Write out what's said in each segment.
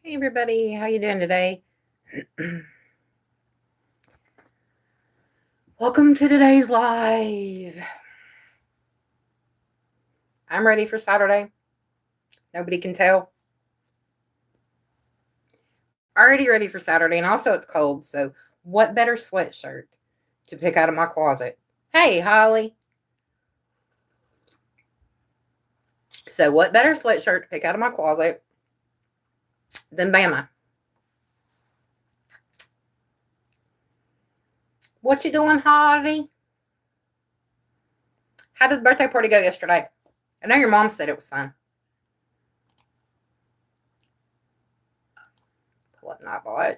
Hey everybody, how you doing today? Welcome to today's live. I'm ready for Saturday. Nobody can tell. Already ready for Saturday, and also it's cold, so what better sweatshirt to pick out of my closet? Hey, Holly. So what better sweatshirt to pick out of my closet than Bama? What you doing, Holly? How did the birthday party go yesterday? I know your mom said it was fun. Pull up Nightbot.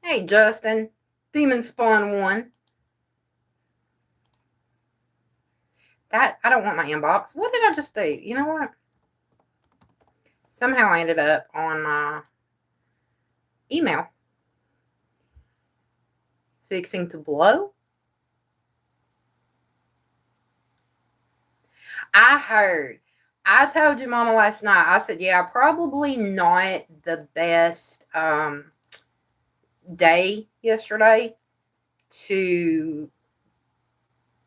Hey, Justin. Demon Spawn 1. That, I don't want my inbox. What did I just do? You know what? Somehow I ended up on my email. Fixing to blow. I heard. I told your mama last night. I said, yeah, probably not the best day yesterday to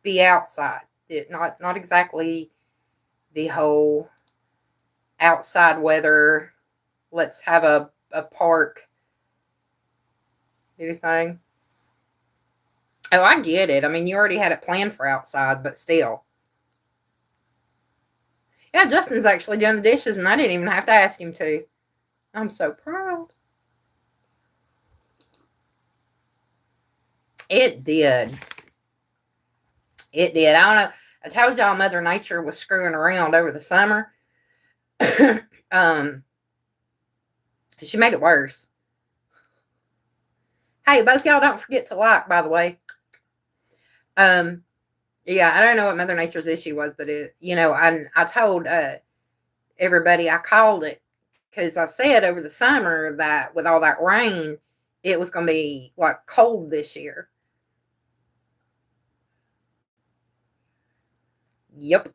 be outside. Not exactly the whole outside weather. Let's have a park. Anything? Oh, I get it. I mean, you already had it planned for outside, but still. Yeah, Justin's actually doing the dishes, and I didn't even have to ask him to. I'm so proud. It did. It did. I don't know. I told y'all Mother Nature was screwing around over the summer. She made it worse. Hey, both y'all don't forget to like, by the way. Yeah, I don't know what Mother Nature's issue was, but I told everybody I called it because I said over the summer that with all that rain, it was going to be like cold this year. Yep.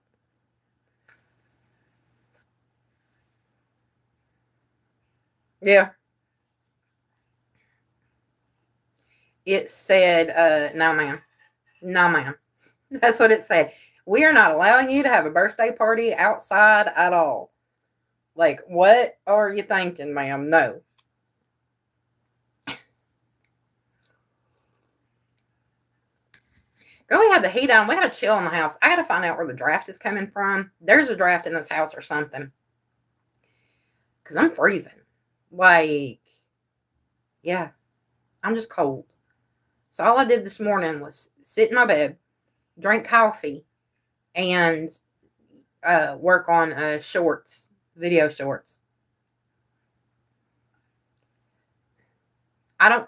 Yeah. It said, no, ma'am. No, ma'am. That's what it said. We are not allowing you to have a birthday party outside at all. Like, what are you thinking, ma'am? No. Girl, we have the heat on. We gotta chill in the house. I gotta find out where the draft is coming from. There's a draft in this house or something. Because I'm freezing. Like, yeah, I'm just cold. So all I did this morning was sit in my bed, drink coffee, and work on shorts, video shorts. Yeah,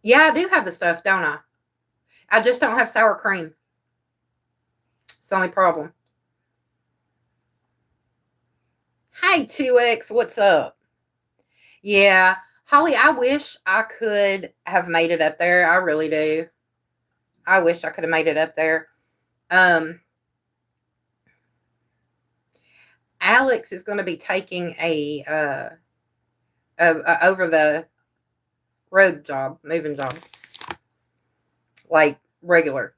I do have the stuff, don't I? I just don't have sour cream. It's the only problem. Hey, 2X, what's up? Yeah, Holly, I wish I could have made it up there. I really do. I wish I could have made it up there. Alex is going to be taking a over the road job, moving job, like regular.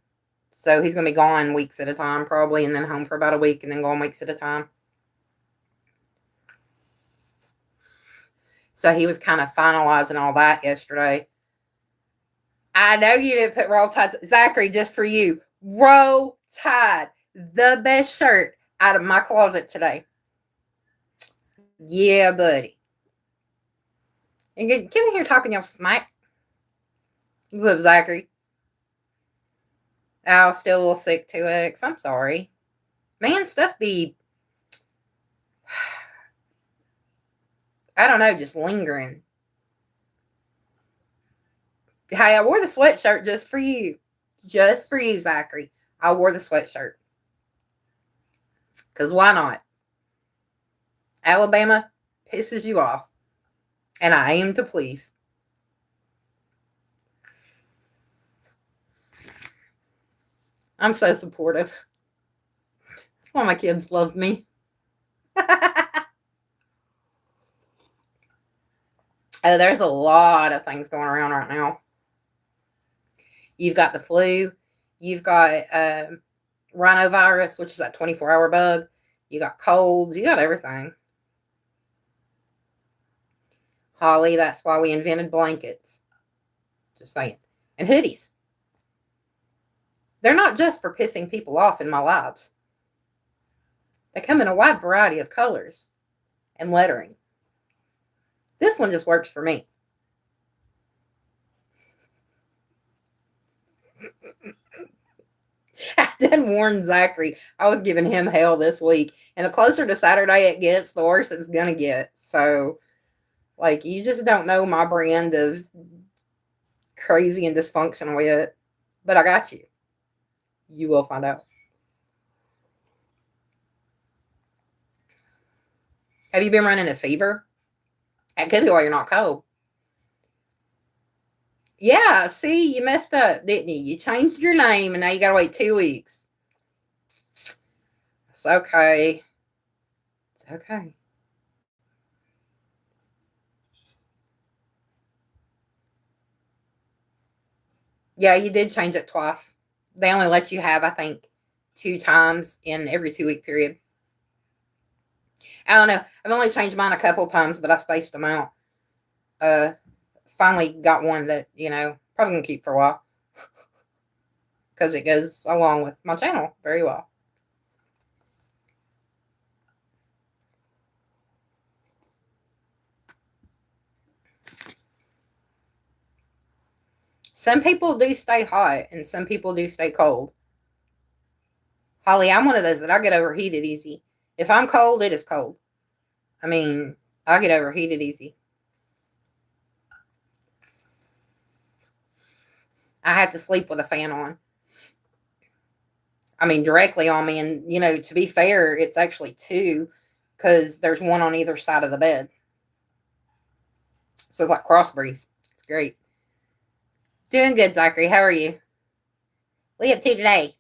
So he's going to be gone weeks at a time, probably, and then home for about a week, and then gone weeks at a time. So he was kind of finalizing all that yesterday. I know you didn't put Roll Tide. Zachary, just for you. Roll Tide. The best shirt out of my closet today. Yeah, buddy. And get in here talking your smack. What's up, Zachary? Oh, still a little sick, 2X. I'm sorry. Man, stuff be, I don't know, just lingering. Hey, I wore the sweatshirt just for you. Just for you, Zachary. I wore the sweatshirt. Because why not? Alabama pisses you off. And I aim to please. I'm so supportive. That's why my kids love me. Oh, there's a lot of things going around right now. You've got the flu. You've got rhinovirus, which is that 24-hour bug. You got colds. You got everything. Holly, that's why we invented blankets. Just saying. And hoodies. They're not just for pissing people off in my lives. They come in a wide variety of colors and lettering. This one just works for me. I did warn Zachary. I was giving him hell this week. And the closer to Saturday it gets, the worse it's going to get. So, like, you just don't know my brand of crazy and dysfunctional yet. But I got you. You will find out. Have you been running a fever? That could be why you're not cold. Yeah, see, you messed up, didn't you? You changed your name and now you gotta wait 2 weeks. It's okay. It's okay. Yeah, you did change it twice. They only let you have, I think, 2 times in every 2-week period. I don't know. I've only changed mine a couple times, but I spaced them out. Finally got one that, probably gonna keep for a while. Because it goes along with my channel very well. Some people do stay hot and some people do stay cold. Holly, I'm one of those that I get overheated easy. If I'm cold, it is cold. I mean, I get overheated easy. I have to sleep with a fan on. I mean, directly on me. And, to be fair, it's actually 2 because there's one on either side of the bed. So it's like cross breeze. It's great. Doing good, Zachary. How are you? What are you up to today?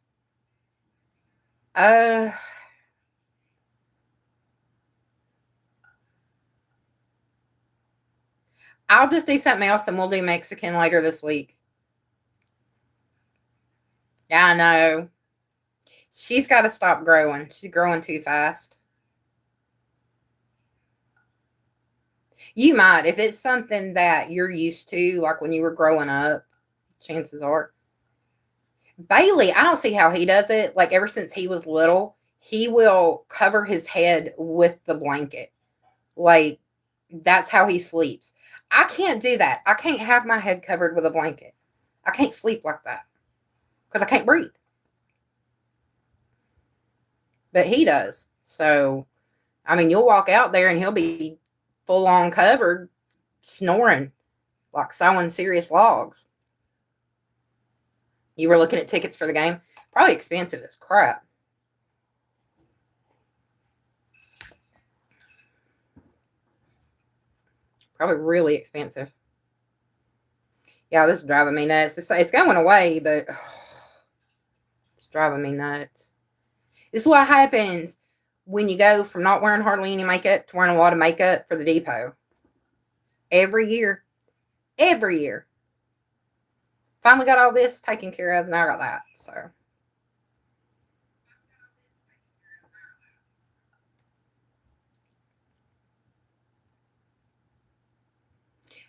I'll just do something else and we'll do Mexican later this week. Yeah, I know. She's got to stop growing. She's growing too fast. You might, if it's something that you're used to, like when you were growing up, chances are. Bailey, I don't see how he does it. Like ever since he was little, he will cover his head with the blanket. Like that's how he sleeps. I can't do that. I can't have my head covered with a blanket. I can't sleep like that because I can't breathe. But he does. So, I mean, you'll walk out there and he'll be full on covered, snoring like sewing serious logs. You were looking at tickets for the game? Probably expensive as crap. Probably really expensive. Yeah, this is driving me nuts. It's going away, but it's driving me nuts. This is what happens when you go from not wearing hardly any makeup to wearing a lot of makeup for the depot. Every year. Every year. Finally got all this taken care of, now I got that. So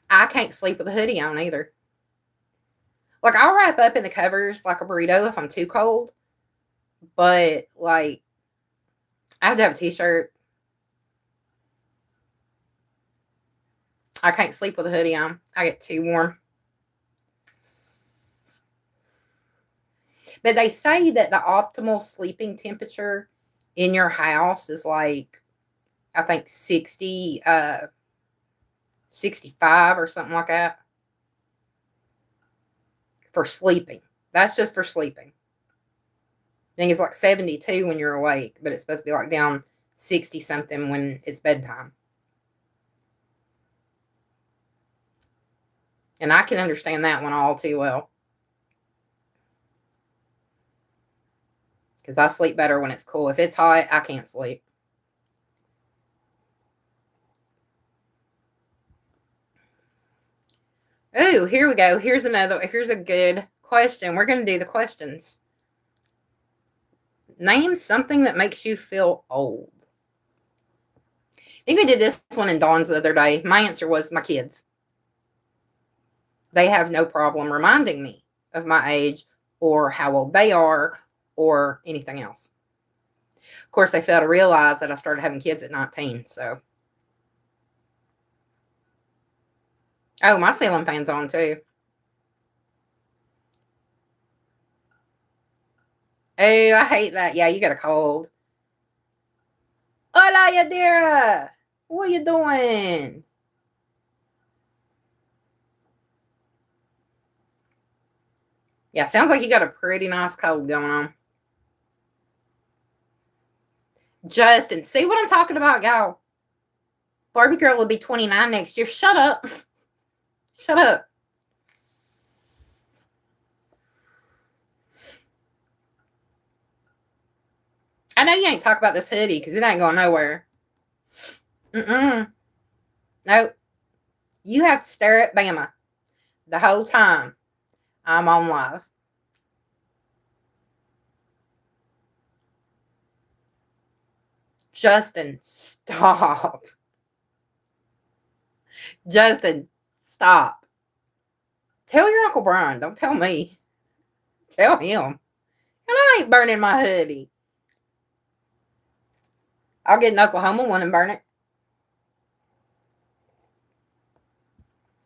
I can't sleep with a hoodie on either. Like I'll wrap up in the covers like a burrito if I'm too cold. But like I have to have a t-shirt. I can't sleep with a hoodie on. I get too warm. But they say that the optimal sleeping temperature in your house is like, I think 65 or something like that for sleeping. That's just for sleeping. I think it's like 72 when you're awake, but it's supposed to be like down 60 something when it's bedtime. And I can understand that one all too well. Because I sleep better when it's cool. If it's hot, I can't sleep. Ooh, here we go. Here's a good question. We're going to do the questions. Name something that makes you feel old. I think we did this one in Dawn's the other day. My answer was my kids. They have no problem reminding me of my age or how old they are or anything else. Of course, they fail to realize that I started having kids at 19, so. Oh, my ceiling fan's on too. Oh, I hate that. Yeah, you got a cold. Hola, Yadira. What you doing? Yeah, sounds like you got a pretty nice cold going on. Justin, see what I'm talking about, y'all? Barbie girl will be 29 next year. Shut up. Shut up. I know you ain't talking about this hoodie because it ain't going nowhere. Nope. You have to stare at Bama the whole time I'm on live. Justin, stop. Justin, stop. Tell your Uncle Brian. Don't tell me. Tell him. And I ain't burning my hoodie. I'll get an Oklahoma one and burn it.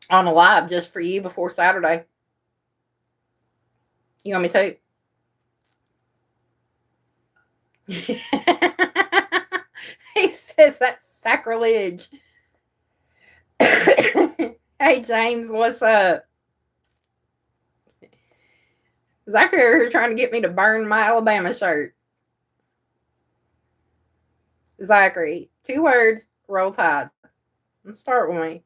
On a live just for you before Saturday. You want me to? He says that's sacrilege. Hey, James, what's up? Zachary here trying to get me to burn my Alabama shirt. Zachary, 2 words, roll tide. Let's start with me.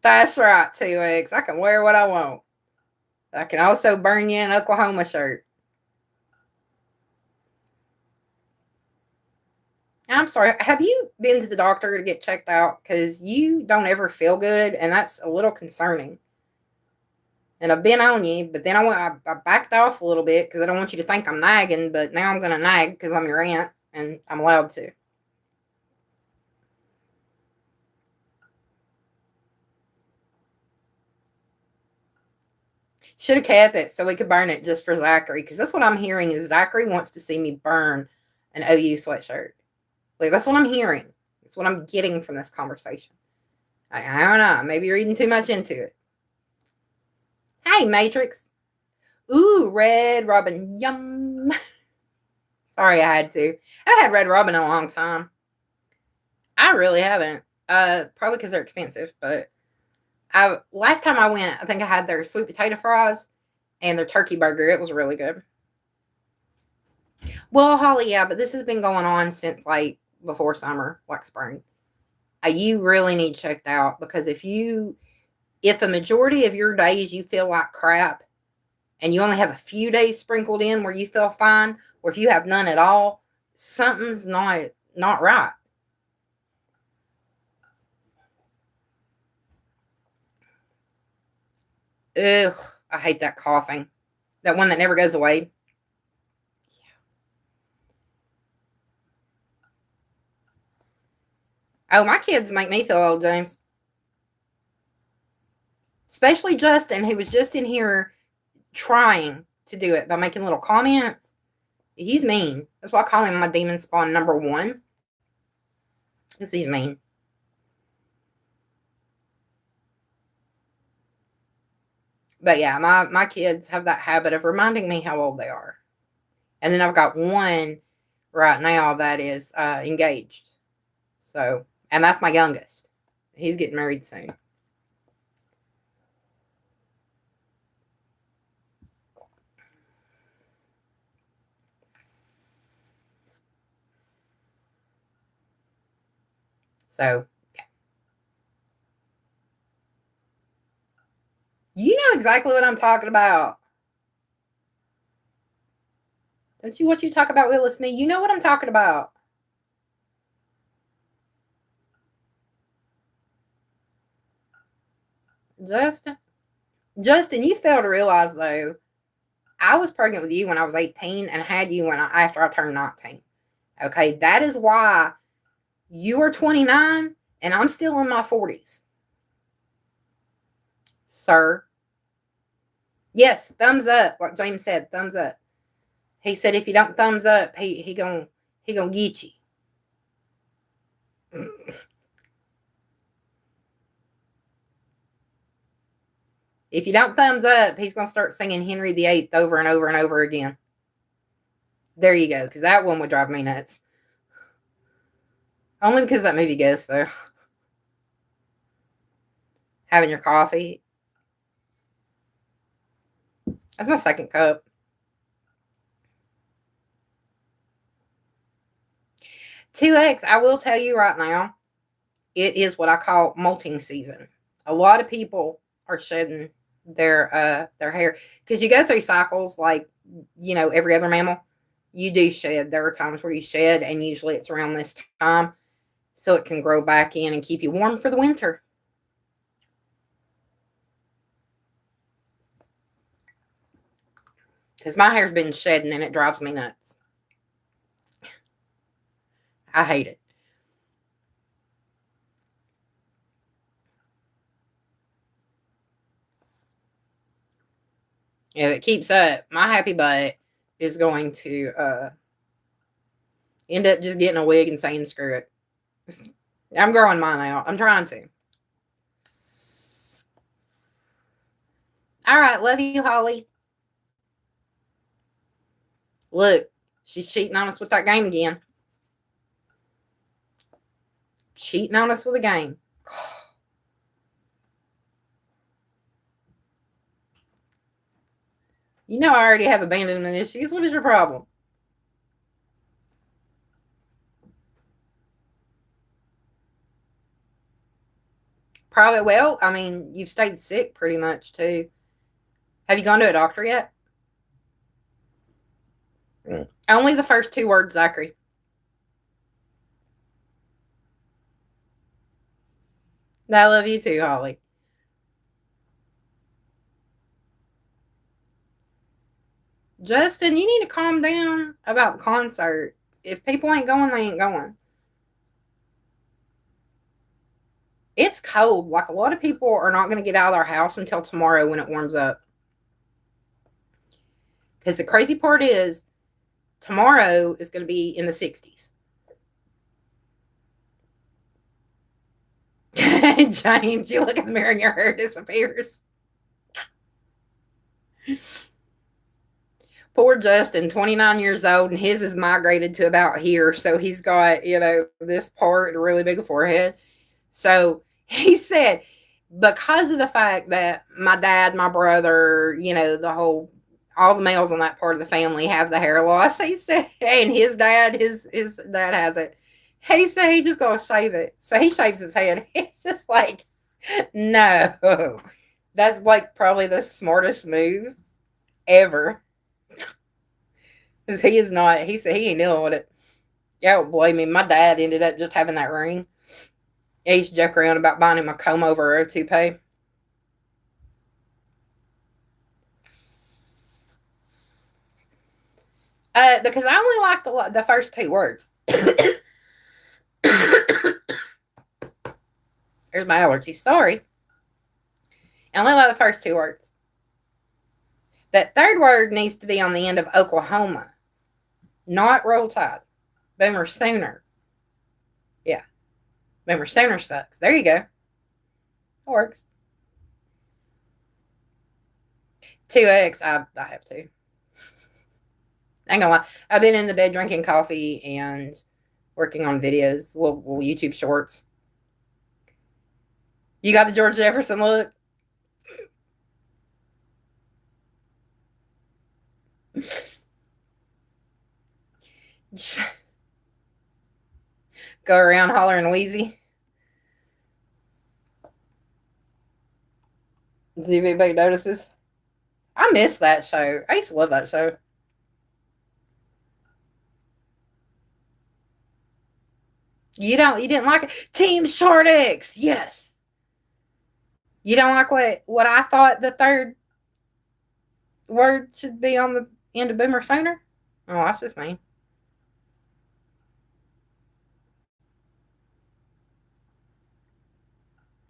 That's right, 2X. I can wear what I want. I can also burn you an Oklahoma shirt. I'm sorry. Have you been to the doctor to get checked out? Because you don't ever feel good, and that's a little concerning. And I've been on you, but then I backed off a little bit because I don't want you to think I'm nagging, but now I'm going to nag because I'm your aunt, and I'm allowed to. Should have kept it so we could burn it just for Zachary, because that's what I'm hearing is Zachary wants to see me burn an OU sweatshirt. Like, that's what I'm hearing. That's what I'm getting from this conversation. I don't know. Maybe reading too much into it. Hey, Matrix. Ooh, Red Robin. Yum. Sorry, I had to. I had Red Robin in a long time. I really haven't. Probably because they're expensive, but last time I went, I think I had their sweet potato fries and their turkey burger. It was really good. Well, Holly, yeah, but this has been going on since like before summer, like spring. You really need checked out because if the majority of your days you feel like crap and you only have a few days sprinkled in where you feel fine, or if you have none at all, something's not right. Ugh, I hate that coughing. That one that never goes away. Oh, my kids make me feel old, James. Especially Justin, who was just in here trying to do it by making little comments. He's mean. That's why I call him my demon spawn number 1. Because he's mean. But yeah, my kids have that habit of reminding me how old they are. And then I've got one right now that is engaged. So, and that's my youngest. He's getting married soon. So, yeah. You know exactly what I'm talking about. Don't you what you talk about, Willis me? You know what I'm talking about. Justin, you fail to realize though, I was pregnant with you when I was 18 and had you after I turned 19. Okay, that is why you are 29 and I'm still in my 40s. Sir. Yes, thumbs up. What James said, thumbs up. He said if you don't thumbs up, he gonna get you. If you don't thumbs up, he's gonna start singing Henry VIII over and over and over again. There you go, because that one would drive me nuts. Only because that movie Ghost, though. Having your coffee. That's my second cup. 2X, I will tell you right now, it is what I call molting season. A lot of people are shedding their hair because you go through cycles like, you know, every other mammal. You do shed. There are times where you shed, and usually it's around this time so it can grow back in and keep you warm for the winter. Because my hair's been shedding and it drives me nuts. I hate it. If it keeps up, my happy butt is going to end up just getting a wig and saying screw it. I'm growing mine out. I'm trying to. All right, love you, Holly. Look, she's cheating on us with that game again. Cheating on us with a game. You know I already have abandonment issues. What is your problem? Probably, well, I mean, you've stayed sick pretty much too. Have you gone to a doctor yet? Only the first 2 words, Zachary. I love you too, Holly. Justin, you need to calm down about the concert. If people ain't going, they ain't going. It's cold. Like, a lot of people are not going to get out of their house until tomorrow when it warms up. Because the crazy part is, tomorrow is going to be in the 60s. James, you look in the mirror and your hair disappears. Poor Justin, 29 years old, and his is migrated to about here. So he's got, you know, this part, a really big forehead. So he said, because of the fact that my dad, my brother, you know, all the males on that part of the family have the hair loss, he said, and his dad has it. He said he just gonna shave it. So he shaves his head. He's just like, no. That's like probably the smartest move ever. Because he is not, he said he ain't dealing with it. Yeah, don't blame me. My dad ended up just having that ring. I used to joke around about buying him a comb over or a toupee. Because I only like the first 2 words. Here's my allergy. Sorry. I only like the first 2 words. That 3rd word needs to be on the end of Oklahoma, not Roll Tide. Boomer Sooner. Yeah. Boomer Sooner sucks. There you go. It works. 2X, I have to. I ain't gonna lie. I've been in the bed drinking coffee and working on videos, little YouTube shorts. You got the George Jefferson look? Go around hollering wheezy. See if anybody notices. I miss that show. I used to love that show. You didn't like it? Team Short X, yes. You don't like what I thought the third word should be on the end of boomer sooner? Oh, that's just me.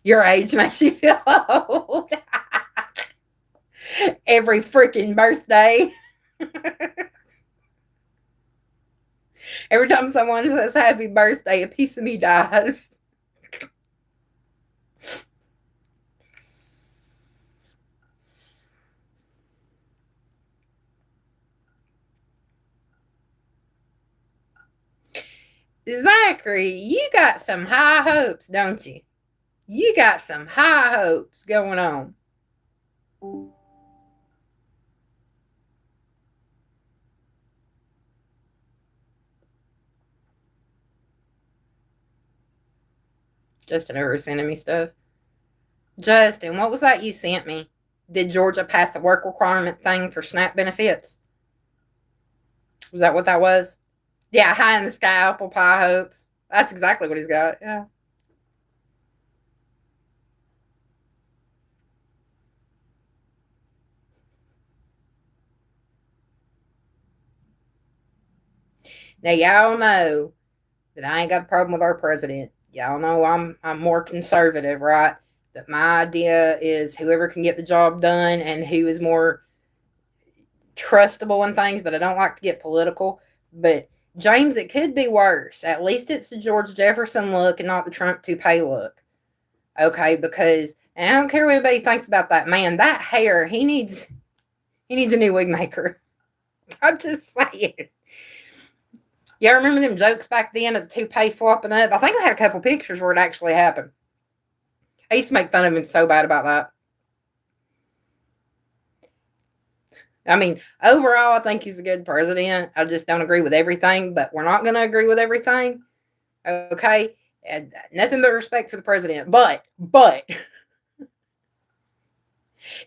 Your age makes you feel old. Every freaking birthday. Every time someone says happy birthday, a piece of me dies. Zachary, you got some high hopes, don't you? You got some high hopes going on. Justin ever sending me stuff. Justin, what was that you sent me? Did Georgia pass the work requirement thing for SNAP benefits? Was that what that was? Yeah, high in the sky apple pie hopes. That's exactly what he's got. Yeah. Now y'all know that I ain't got a problem with our president. Y'all know I'm more conservative, right? But my idea is whoever can get the job done and who is more trustable in things, but I don't like to get political. But James, it could be worse. At least it's the George Jefferson look and not the Trump toupee look. Okay, because and I don't care what anybody thinks about that man. That hair, he needs a new wig maker. I'm just saying. Yeah, remember them jokes back then of the toupee flopping up? I think I had a couple pictures where it actually happened. I used to make fun of him so bad about that. I mean, overall, I think he's a good president. I just don't agree with everything, but we're not going to agree with everything. Okay? And nothing but respect for the president. But, can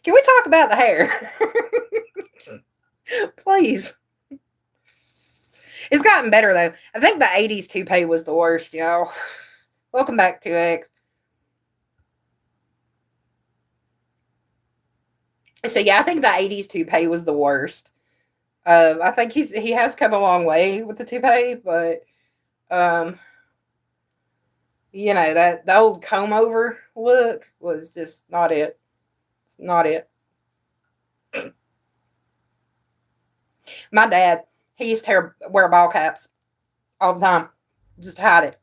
we talk about the hair? Please. It's gotten better, though. I think the 80s toupee was the worst, y'all. Welcome back to X. So, yeah, I think the 80s toupee was the worst. I think he has come a long way with the toupee, but um, that the old comb over look was just not it. Not it. My dad, he used to wear ball caps all the time, just to hide it.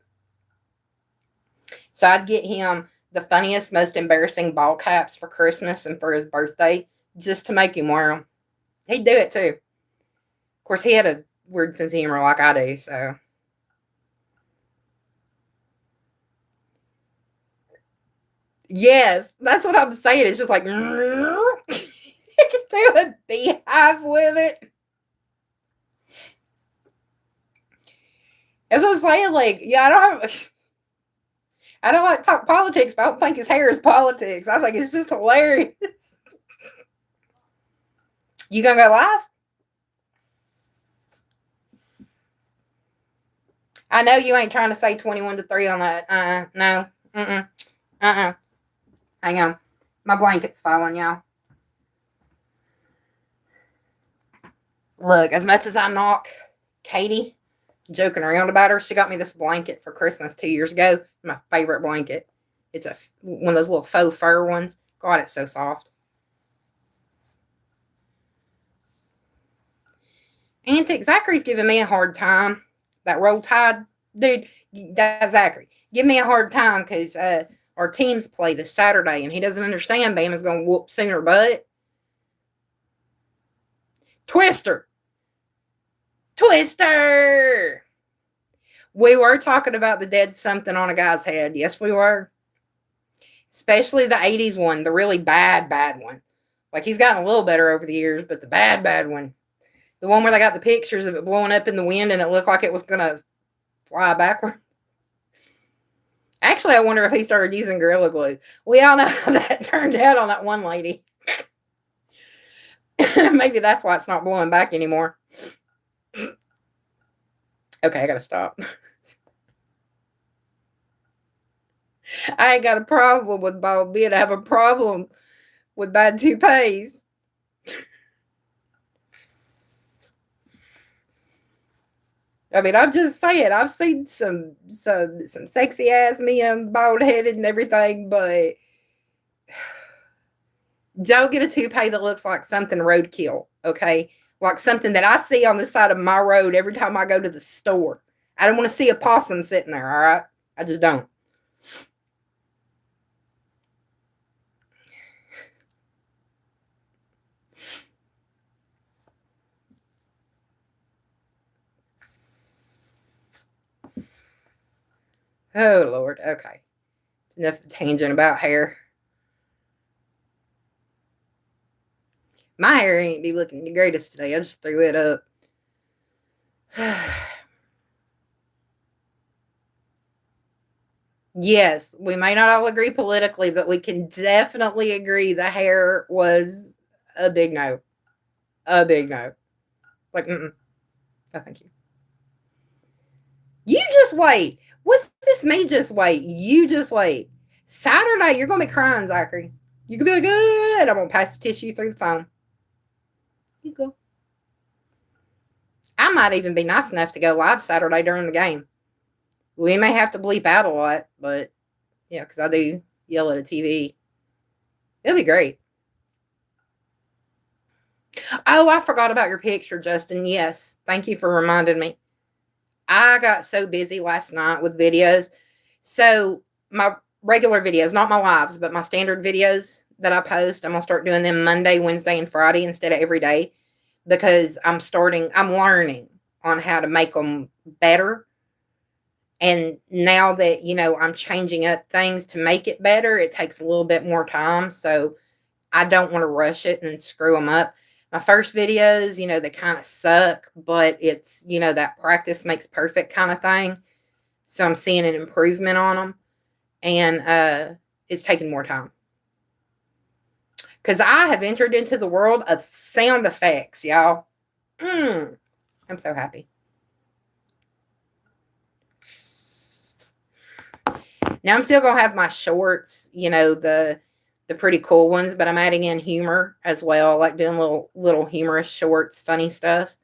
So I'd get him the funniest, most embarrassing ball caps for Christmas and for his birthday, just to make him wear them. He'd do it too. Of course, he had a weird sense of humor like I do, so. Yes, that's what I'm saying. It's just like, you can do a beehive with it. As I was saying, like, yeah, I don't like to talk politics, but I don't think his hair is politics. I think it's just hilarious. You gonna go live? I know you ain't trying to say 21 to 3 on that. No. Hang on. My blanket's falling, y'all. Look, as much as I knock Katie, joking around about her, she got me this blanket for Christmas 2 years ago. My favorite blanket. It's one of those little faux fur ones. God, it's so soft. Antic Zachary's giving me a hard time. That Roll Tide dude, that's Zachary. Give me a hard time because our teams play this Saturday, and he doesn't understand Bama's going to whoop sooner. But Twister, we were talking about the dead something on a guy's head. Yes, we were. Especially the 80s one, the really bad one. Like, he's gotten a little better over the years, but the bad one. The one where they got the pictures of it blowing up in the wind and it looked like it was going to fly backward. Actually, I wonder if he started using Gorilla Glue. We all know how that turned out on that one lady. Maybe that's why it's not blowing back anymore. Okay, I gotta stop. I ain't got a problem with bald beard. I have a problem with bad toupees. I mean, I'm just saying, I've seen some sexy ass men bald headed and everything, but don't get a toupee that looks like something roadkill, okay? Like something that I see on the side of my road every time I go to the store. I don't want to see a possum sitting there, all right? I just don't. Oh, Lord. Okay. Enough tangent about hair. My hair ain't be looking the greatest today. I just threw it up. Yes, we may not all agree politically, but we can definitely agree the hair was a big no. A big no. Like, no, thank you. You just wait. What's this me just wait? You just wait. Saturday, you're going to be crying, Zachary. You could be like, good. I'm going to pass the tissue through the phone. You go. I might even be nice enough to go live Saturday during the game. We may have to bleep out a lot, but yeah, because I do yell at a TV. It'll be great. Oh, I forgot about your picture, Justin. Yes, thank you for reminding me. I got so busy last night with videos. So my regular videos, not my lives, but my standard videos that I post, I'm going to start doing them Monday, Wednesday, and Friday instead of every day because I'm learning on how to make them better. And now that, I'm changing up things to make it better, it takes a little bit more time. So I don't want to rush it and screw them up. My first videos, they kind of suck, but it's, that practice makes perfect kind of thing. So I'm seeing an improvement on them. And it's taking more time. Because I have entered into the world of sound effects, y'all. I'm so happy. Now I'm still going to have my shorts, the pretty cool ones, but I'm adding in humor as well, like doing little humorous shorts, funny stuff.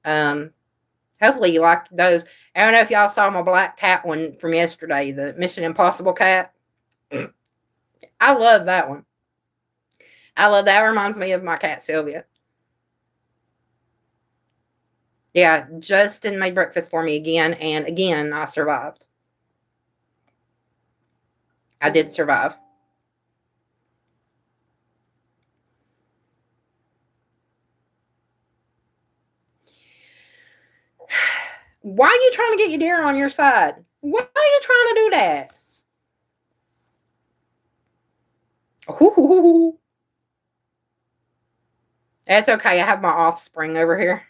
Hopefully you like those. I don't know if y'all saw my black cat one from yesterday, the Mission Impossible cat. I love that one. I love that. It reminds me of my cat Sylvia. Yeah, Justin made breakfast for me again, and again I survived. I did survive. Why are you trying to get your deer on your side? Why are you trying to do that? Ooh. That's okay. I have my offspring over here.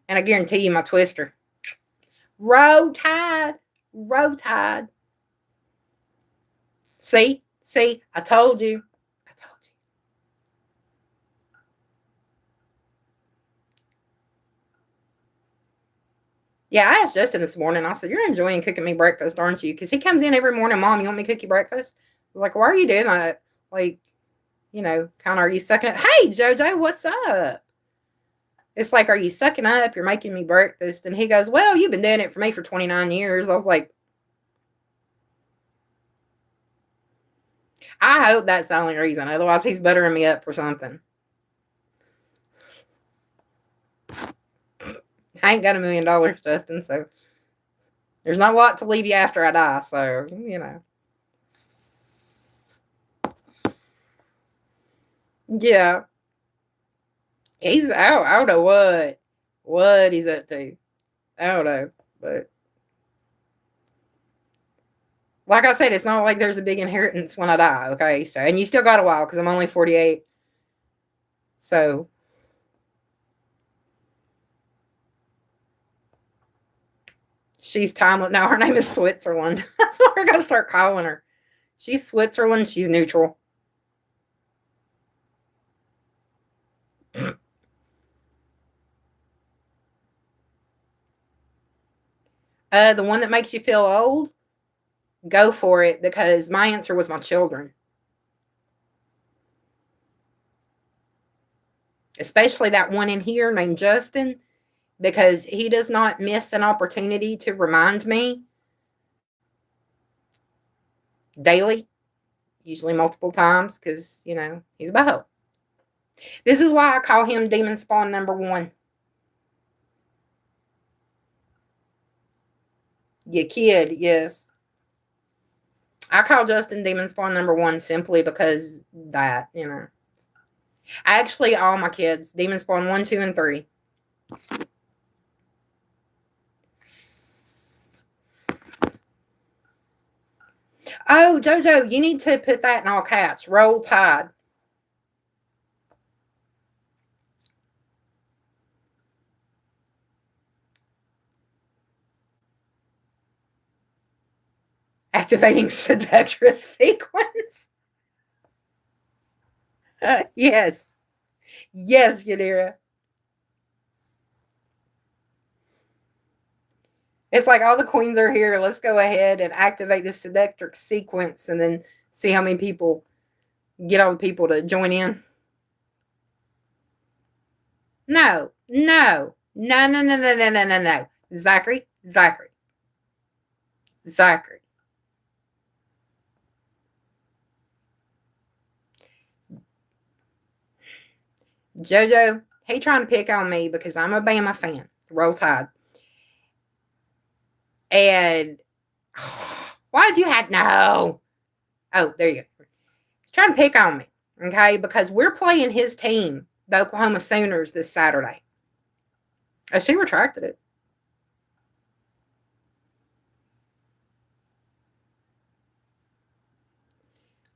And I guarantee you my twister. Row tide. Row tide. See? I told you. Yeah, I asked Justin this morning. I said, "You're enjoying cooking me breakfast, aren't you?" Because he comes in every morning, Mom, you want me to cook you breakfast? I was like, why are you doing that? Like, kind of, are you sucking up? Hey, JoJo, what's up? It's like, are you sucking up? You're making me breakfast. And he goes, well, you've been doing it for me for 29 years. I was like, I hope that's the only reason. Otherwise, he's buttering me up for something. I ain't got $1 million, Justin, so there's not a lot to leave you after I die. So, Yeah. I don't know what he's up to. I don't know. But like I said, it's not like there's a big inheritance when I die, okay? So, and you still got a while because I'm only 48. So, she's timeless. Now, her name is Switzerland. That's what we're going to start calling her. She's Switzerland. She's neutral. The one that makes you feel old? go for it, because my answer was my children. Especially that one in here named Justin, because he does not miss an opportunity to remind me daily, usually multiple times, because, he's a beho. This is why I call him Demon Spawn number 1. Your kid, yes. I call Justin Demon Spawn number 1 simply because that, Actually, all my kids, Demon Spawn 1, 2, and 3. Oh, JoJo, you need to put that in all caps. Roll Tide. Activating seductress sequence. Yes. Yes, Yadira. It's like all the queens are here. Let's go ahead and activate this seductress sequence and then see how many people get all the people to join in. No. Zachary. JoJo, he trying to pick on me because I'm a Bama fan. Roll Tide. And why'd you have no? Oh, there you go. He's trying to pick on me, okay? Because we're playing his team, the Oklahoma Sooners, this Saturday. Oh, she retracted it.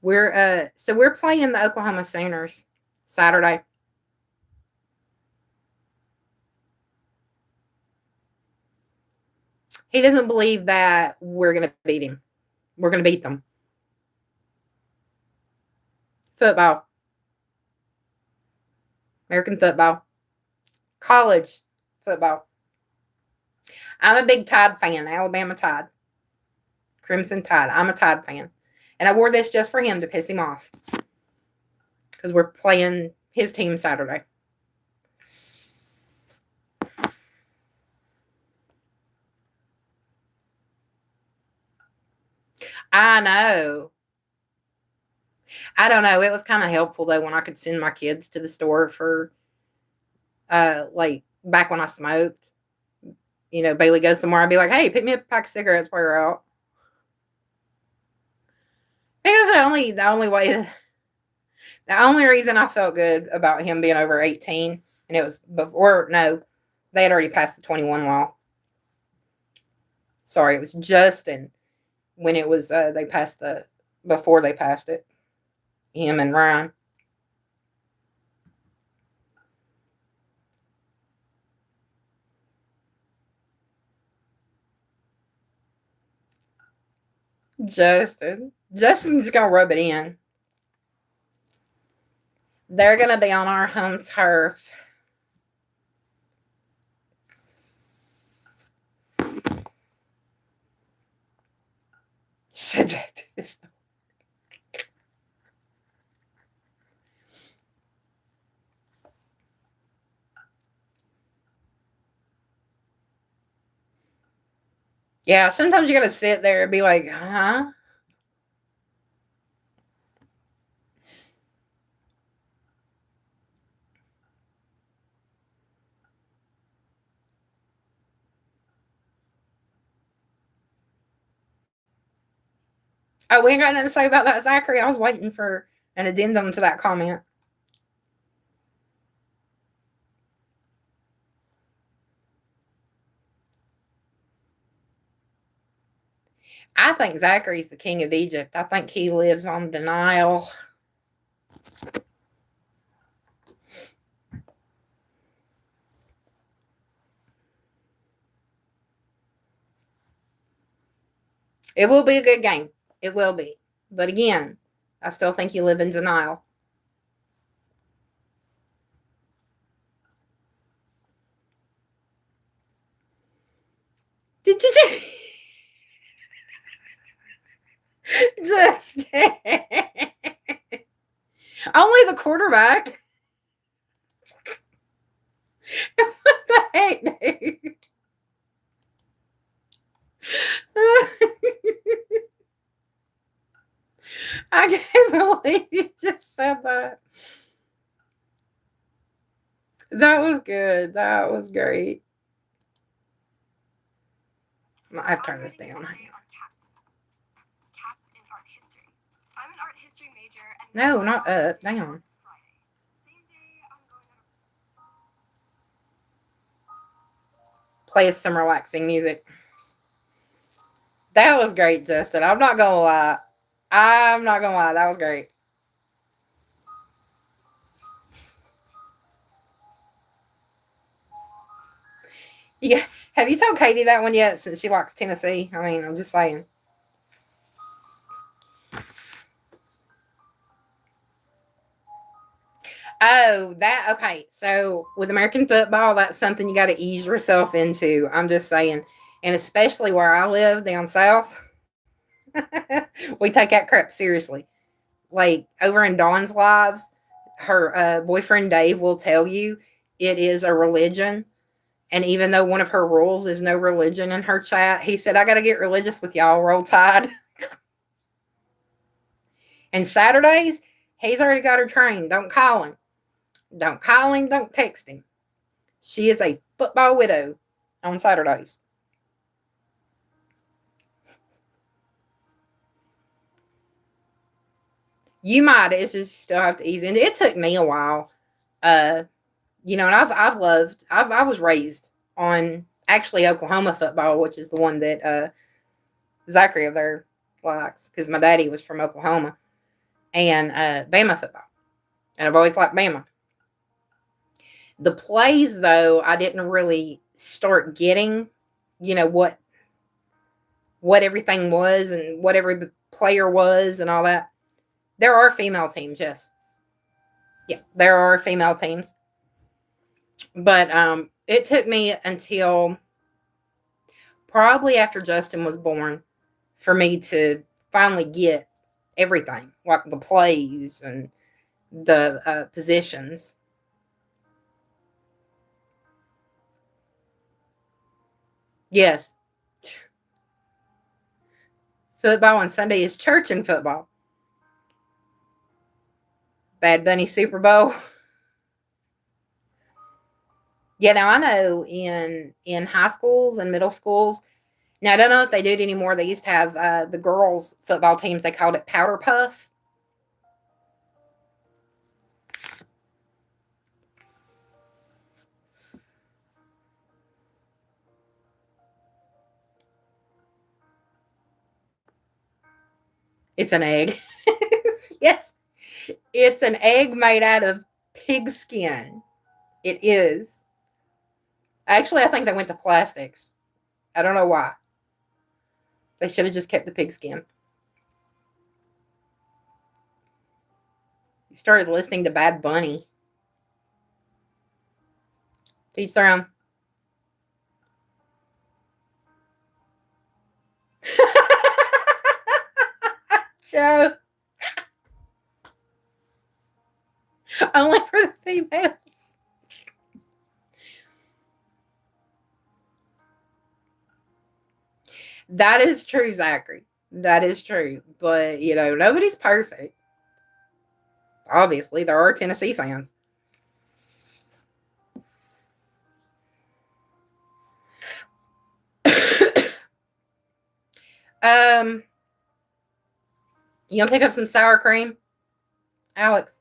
We're playing the Oklahoma Sooners Saturday. He doesn't believe that we're going to beat him. We're going to beat them. Football. American football. College football. I'm a big Tide fan. Alabama Tide. Crimson Tide. I'm a Tide fan. And I wore this just for him to piss him off. Because we're playing his team Saturday. I know. I don't know. It was kind of helpful, though, when I could send my kids to the store for, like, back when I smoked. Bailey goes somewhere, I'd be like, hey, pick me up a pack of cigarettes while you're out. I think that's the only reason I felt good about him being over 18, and it was before, no, they had already passed the 21 law. Sorry, it was Justin when it was, before they passed it, him and Ryan. Justin's gonna rub it in. They're gonna be on our home turf. Seductive. Yeah, sometimes you gotta sit there and be like, huh? Oh, we ain't got nothing to say about that, Zachary. I was waiting for an addendum to that comment. I think Zachary's the king of Egypt. I think he lives on the Nile. It will be a good game. It will be. But again, I still think you live in denial. Did you? Just only the quarterback. What the heck, dude? I can't believe you just said that. That was good. That was great. I've turned this down. No, not up. Down. Play us some relaxing music. That was great, Justin. I'm not gonna lie. That was great. Yeah. Have you told Katie that one yet? Since she likes Tennessee. I mean, I'm just saying. Oh, that okay. So with American football, that's something you got to ease yourself into. I'm just saying, and especially where I live down south, we take that crap seriously. Like over in Dawn's lives, her boyfriend Dave will tell you it is a religion. And even though one of her rules is no religion in her chat, he said, I got to get religious with y'all, roll tide. And Saturdays, he's already got her trained. Don't call him. Don't call him. Don't text him. She is a football widow on Saturdays. You might. It's just still have to ease into. It took me a while. And I was raised on actually Oklahoma football, which is the one that Zachary over there likes, because my daddy was from Oklahoma, and Bama football, and I've always liked Bama. The plays, though, I didn't really start getting, what everything was and what every player was and all that. There are female teams, yes. Yeah, there are female teams. But it took me until probably after Justin was born for me to finally get everything, like the plays and the positions. Yes. Football on Sunday is church and football. Bad Bunny Super Bowl. Yeah, now I know in high schools and middle schools. Now I don't know if they do it anymore. They used to have the girls' football teams. They called it Powder Puff. It's an egg. Yes, it's an egg made out of pig skin. It is. Actually, I think they went to plastics. I don't know why. They should have just kept the pig skin. You started listening to Bad Bunny. Teach their own. Joe. Only for the females. That is true, Zachary. That is true. But, nobody's perfect. Obviously, there are Tennessee fans. You gonna pick up some sour cream? Alex.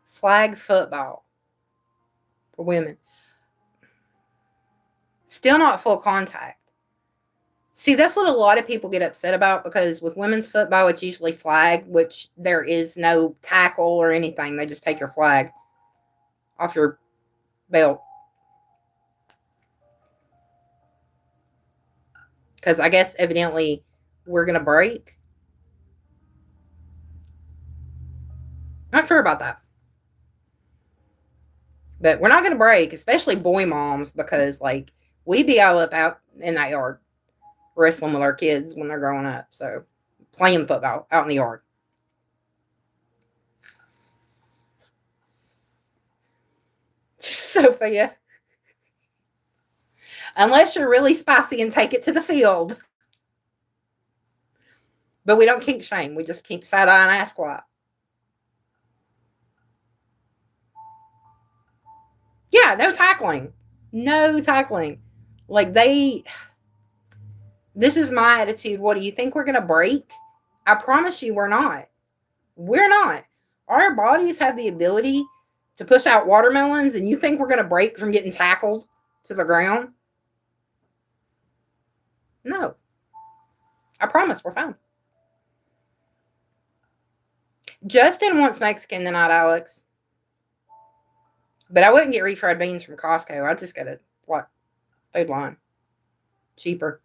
Flag football for women. Still not full contact. See, that's what a lot of people get upset about, because with women's football, it's usually flag, which there is no tackle or anything. They just take your flag off your belt. Because I guess evidently we're going to break. Not sure about that. But we're not going to break, especially boy moms, because, we be all up out in that yard wrestling with our kids when they're growing up. So playing football out in the yard. Sophia. Unless you're really spicy and take it to the field. But we don't kink shame. We just kink side eye and ask why. Yeah, no tackling. No tackling. Like this is my attitude. What do you think we're going to break? I promise you we're not. We're not. Our bodies have the ability to push out watermelons, and you think we're going to break from getting tackled to the ground? No. I promise we're fine. Justin wants Mexican tonight, Alex. But I wouldn't get refried beans from Costco. I'd just get a food line. Cheaper.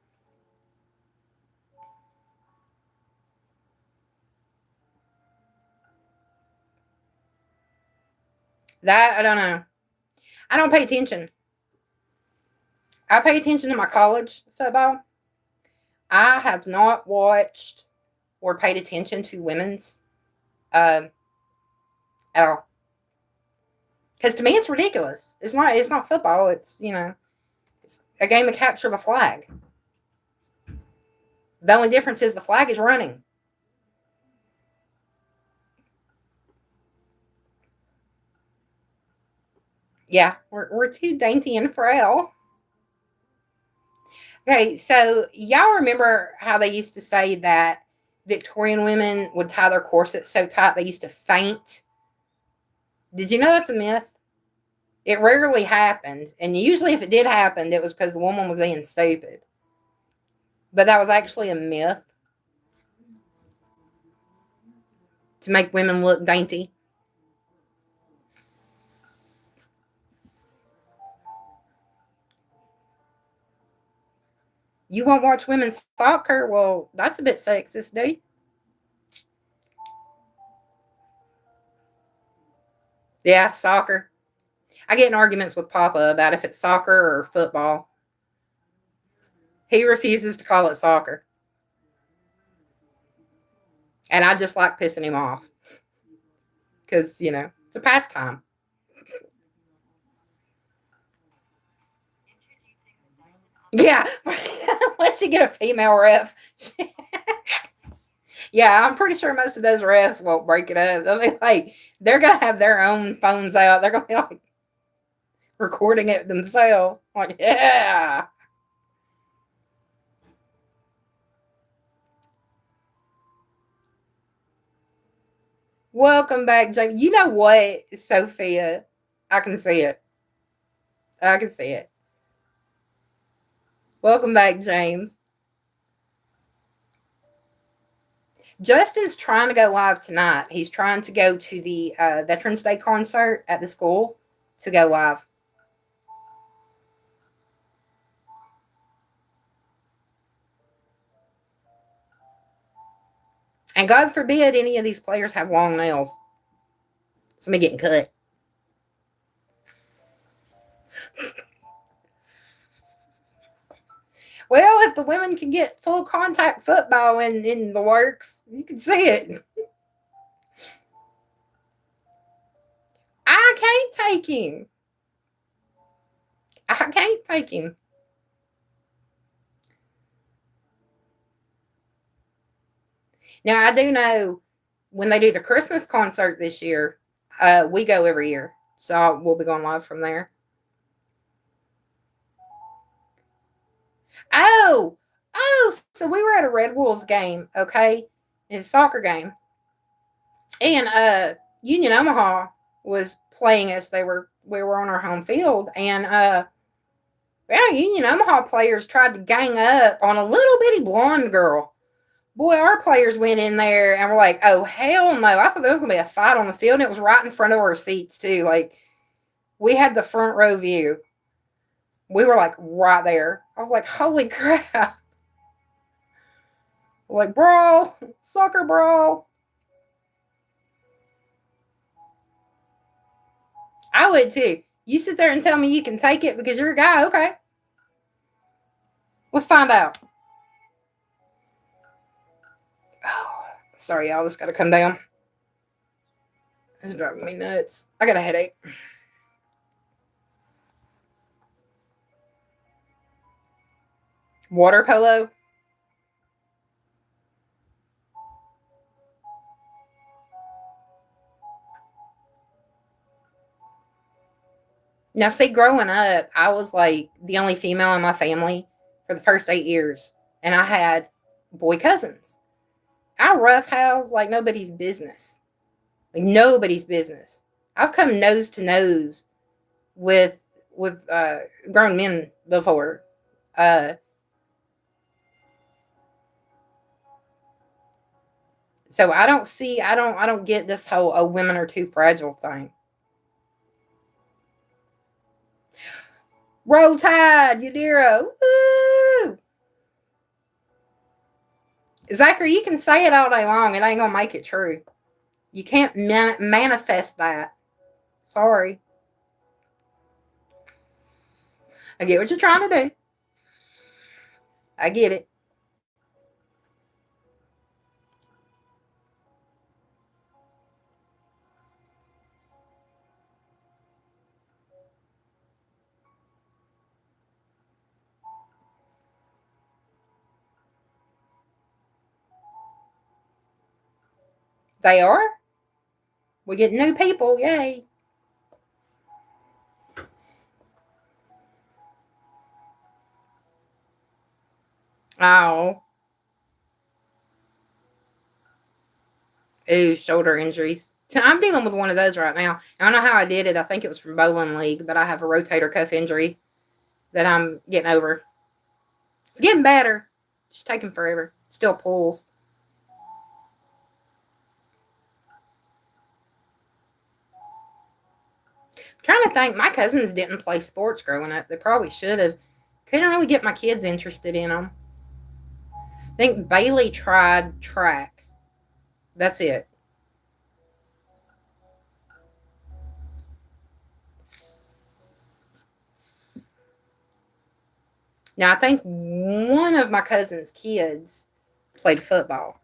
That, I don't know. I don't pay attention. I pay attention to my college football. I have not watched or paid attention to women's at all. Because to me, it's ridiculous. It's not football. It's, it's a game of capture the flag. The only difference is the flag is running. Yeah, we're too dainty and frail. Okay, so y'all remember how they used to say that Victorian women would tie their corsets so tight they used to faint? Did you know that's a myth? It rarely happened, and usually if it did happen, it was because the woman was being stupid. But that was actually a myth to make women look dainty. You won't watch women's soccer? Well, that's a bit sexist, dude. Yeah, soccer. I get in arguments with Papa about if it's soccer or football. He refuses to call it soccer. And I just like pissing him off. Because, it's a pastime. Yeah. Once you get a female ref. Yeah, I'm pretty sure most of those refs won't break it up. They'll be like, they're going to have their own phones out. They're going to be like recording it themselves. Like, yeah. Welcome back, James. You know what, Sophia? I can see it. I can see it. Welcome back, James. Justin's trying to go live tonight. He's trying to go to the Veterans Day concert at the school to go live. And God forbid any of these players have long nails. Somebody getting cut. Well, if the women can get full contact football in the works, you can see it. I can't take him. I can't take him. Now, I do know when they do the Christmas concert this year, we go every year. So we'll be going live from there. Oh, so we were at a Red Wolves game, okay? It's a soccer game. And Union Omaha was playing us. We were on our home field, and Union Omaha players tried to gang up on a little bitty blonde girl. Boy, our players went in there and were like, oh, hell no. I thought there was going to be a fight on the field, and it was right in front of our seats, too. Like, we had the front row view. We were, like, right there. I was like, holy crap. Like, brawl, soccer brawl. I would, too. You sit there and tell me you can take it because you're a guy. Okay. Let's find out. Sorry, y'all. This got to come down. It's driving me nuts. I got a headache. Water polo. Now, see, growing up, I was like the only female in my family for the first 8 years, and I had boy cousins. I roughhouse like nobody's business. Like nobody's business. I've come nose to nose with grown men before. Uh, so I don't get this whole women are too fragile thing. Roll Tide, Yadira. Woo! Zachary, you can say it all day long. It ain't gonna make it true. You can't manifest that. Sorry. I get what you're trying to do. I get it. They are. We get new people. Yay. Oh. Ooh, shoulder injuries. I'm dealing with one of those right now. I don't know how I did it. I think it was from bowling league, but I have a rotator cuff injury that I'm getting over. It's getting better. It's taking forever. Still pulls. I'm trying to think. My cousins didn't play sports growing up. They probably should have. Couldn't really get my kids interested in them. I think Bailey tried track. That's it. Now, I think one of my cousin's kids played football.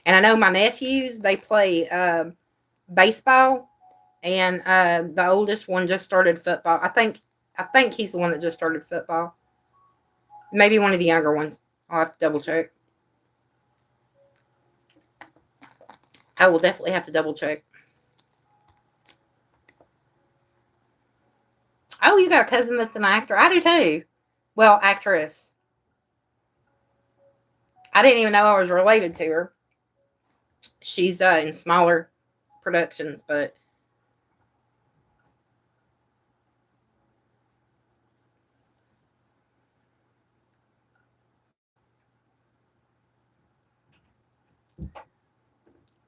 And I know my nephews, they play baseball. And the oldest one just started football. I think he's the one that just started football. Maybe one of the younger ones. I'll have to double check. I will definitely have to double check. Oh, you got a cousin that's an actor? I do too. Well, actress. I didn't even know I was related to her. She's in smaller productions, but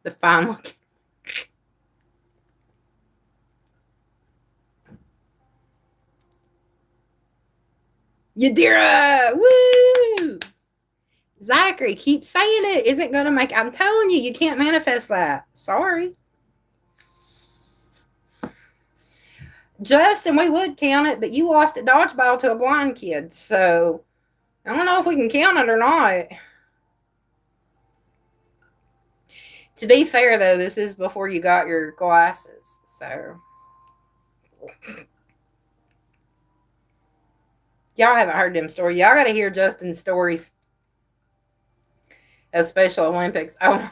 the fine looking. Yadira! Woo! Zachary, keep saying it. Isn't going to make. I'm telling you, you can't manifest that. Sorry. Justin, we would count it, but you lost at dodgeball to a blind kid. So I don't know if we can count it or not. To be fair, though, this is before you got your glasses. So y'all haven't heard them stories. Y'all got to hear Justin's stories of Special Olympics. Oh,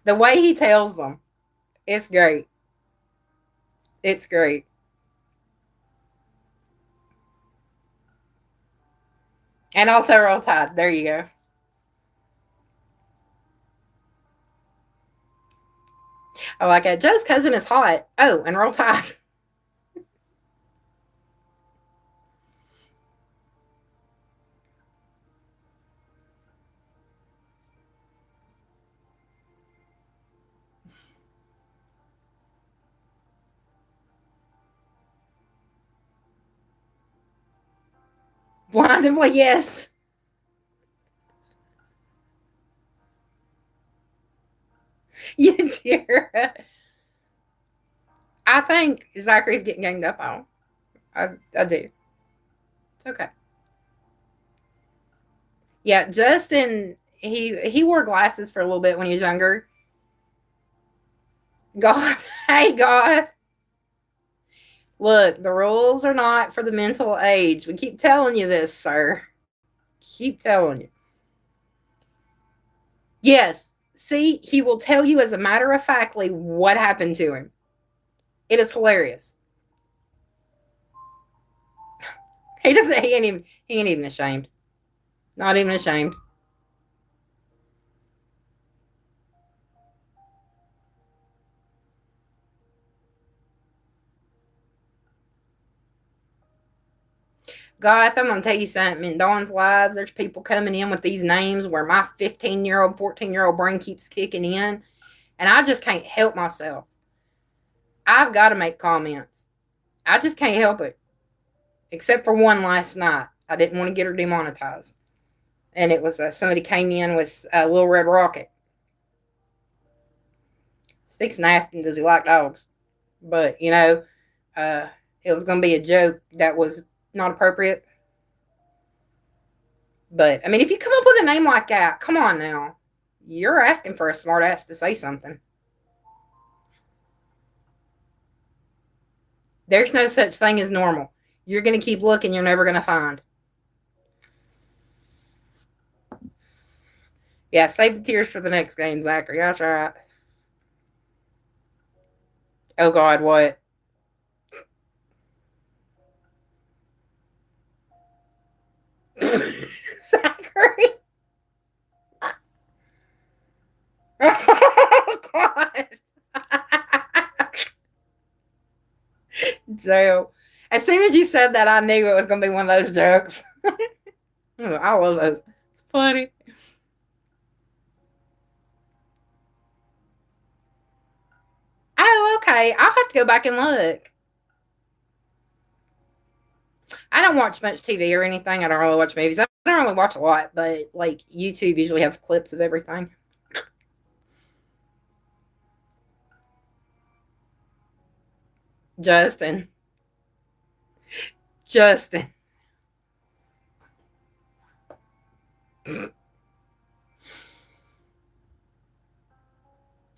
the way he tells them, it's great. It's great. And also Roll Tide. There you go. I like it. Joe's cousin is hot. Oh, and Roll Tide. Blindly, yes. You dear. I think Zachary's getting ganged up on. I do. It's okay. Yeah, Justin he wore glasses for a little bit when he was younger. Goth, hey Goth. Look, the rules are not for the mental age. We keep telling you this, sir. Keep telling you. Yes. See, he will tell you as a matter of factly what happened to him. It is hilarious. He doesn't. He ain't even ashamed. Not even ashamed. God, I'm gonna tell you something. In Dawn's lives, there's people coming in with these names where my 15-year-old, 14-year-old brain keeps kicking in, and I just can't help myself. I've got to make comments. I just can't help it. Except for one last night. I didn't want to get her demonetized. And it was somebody came in with a Little Red Rocket. Stick's nasty. Does he like dogs? But, it was going to be a joke that was not appropriate. But, I mean, if you come up with a name like that, come on now. You're asking for a smart ass to say something. There's no such thing as normal. You're going to keep looking, you're never going to find. Yeah, save the tears for the next game, Zachary. That's right. Oh, God, what? Zachary? Oh, God. So, as soon as you said that, I knew it was going to be one of those jokes. I love those. It's funny. Oh, okay. I'll have to go back and look. I don't watch much TV or anything. I don't really watch movies. I don't really watch a lot, but like YouTube usually has clips of everything. Justin. Justin. Boy,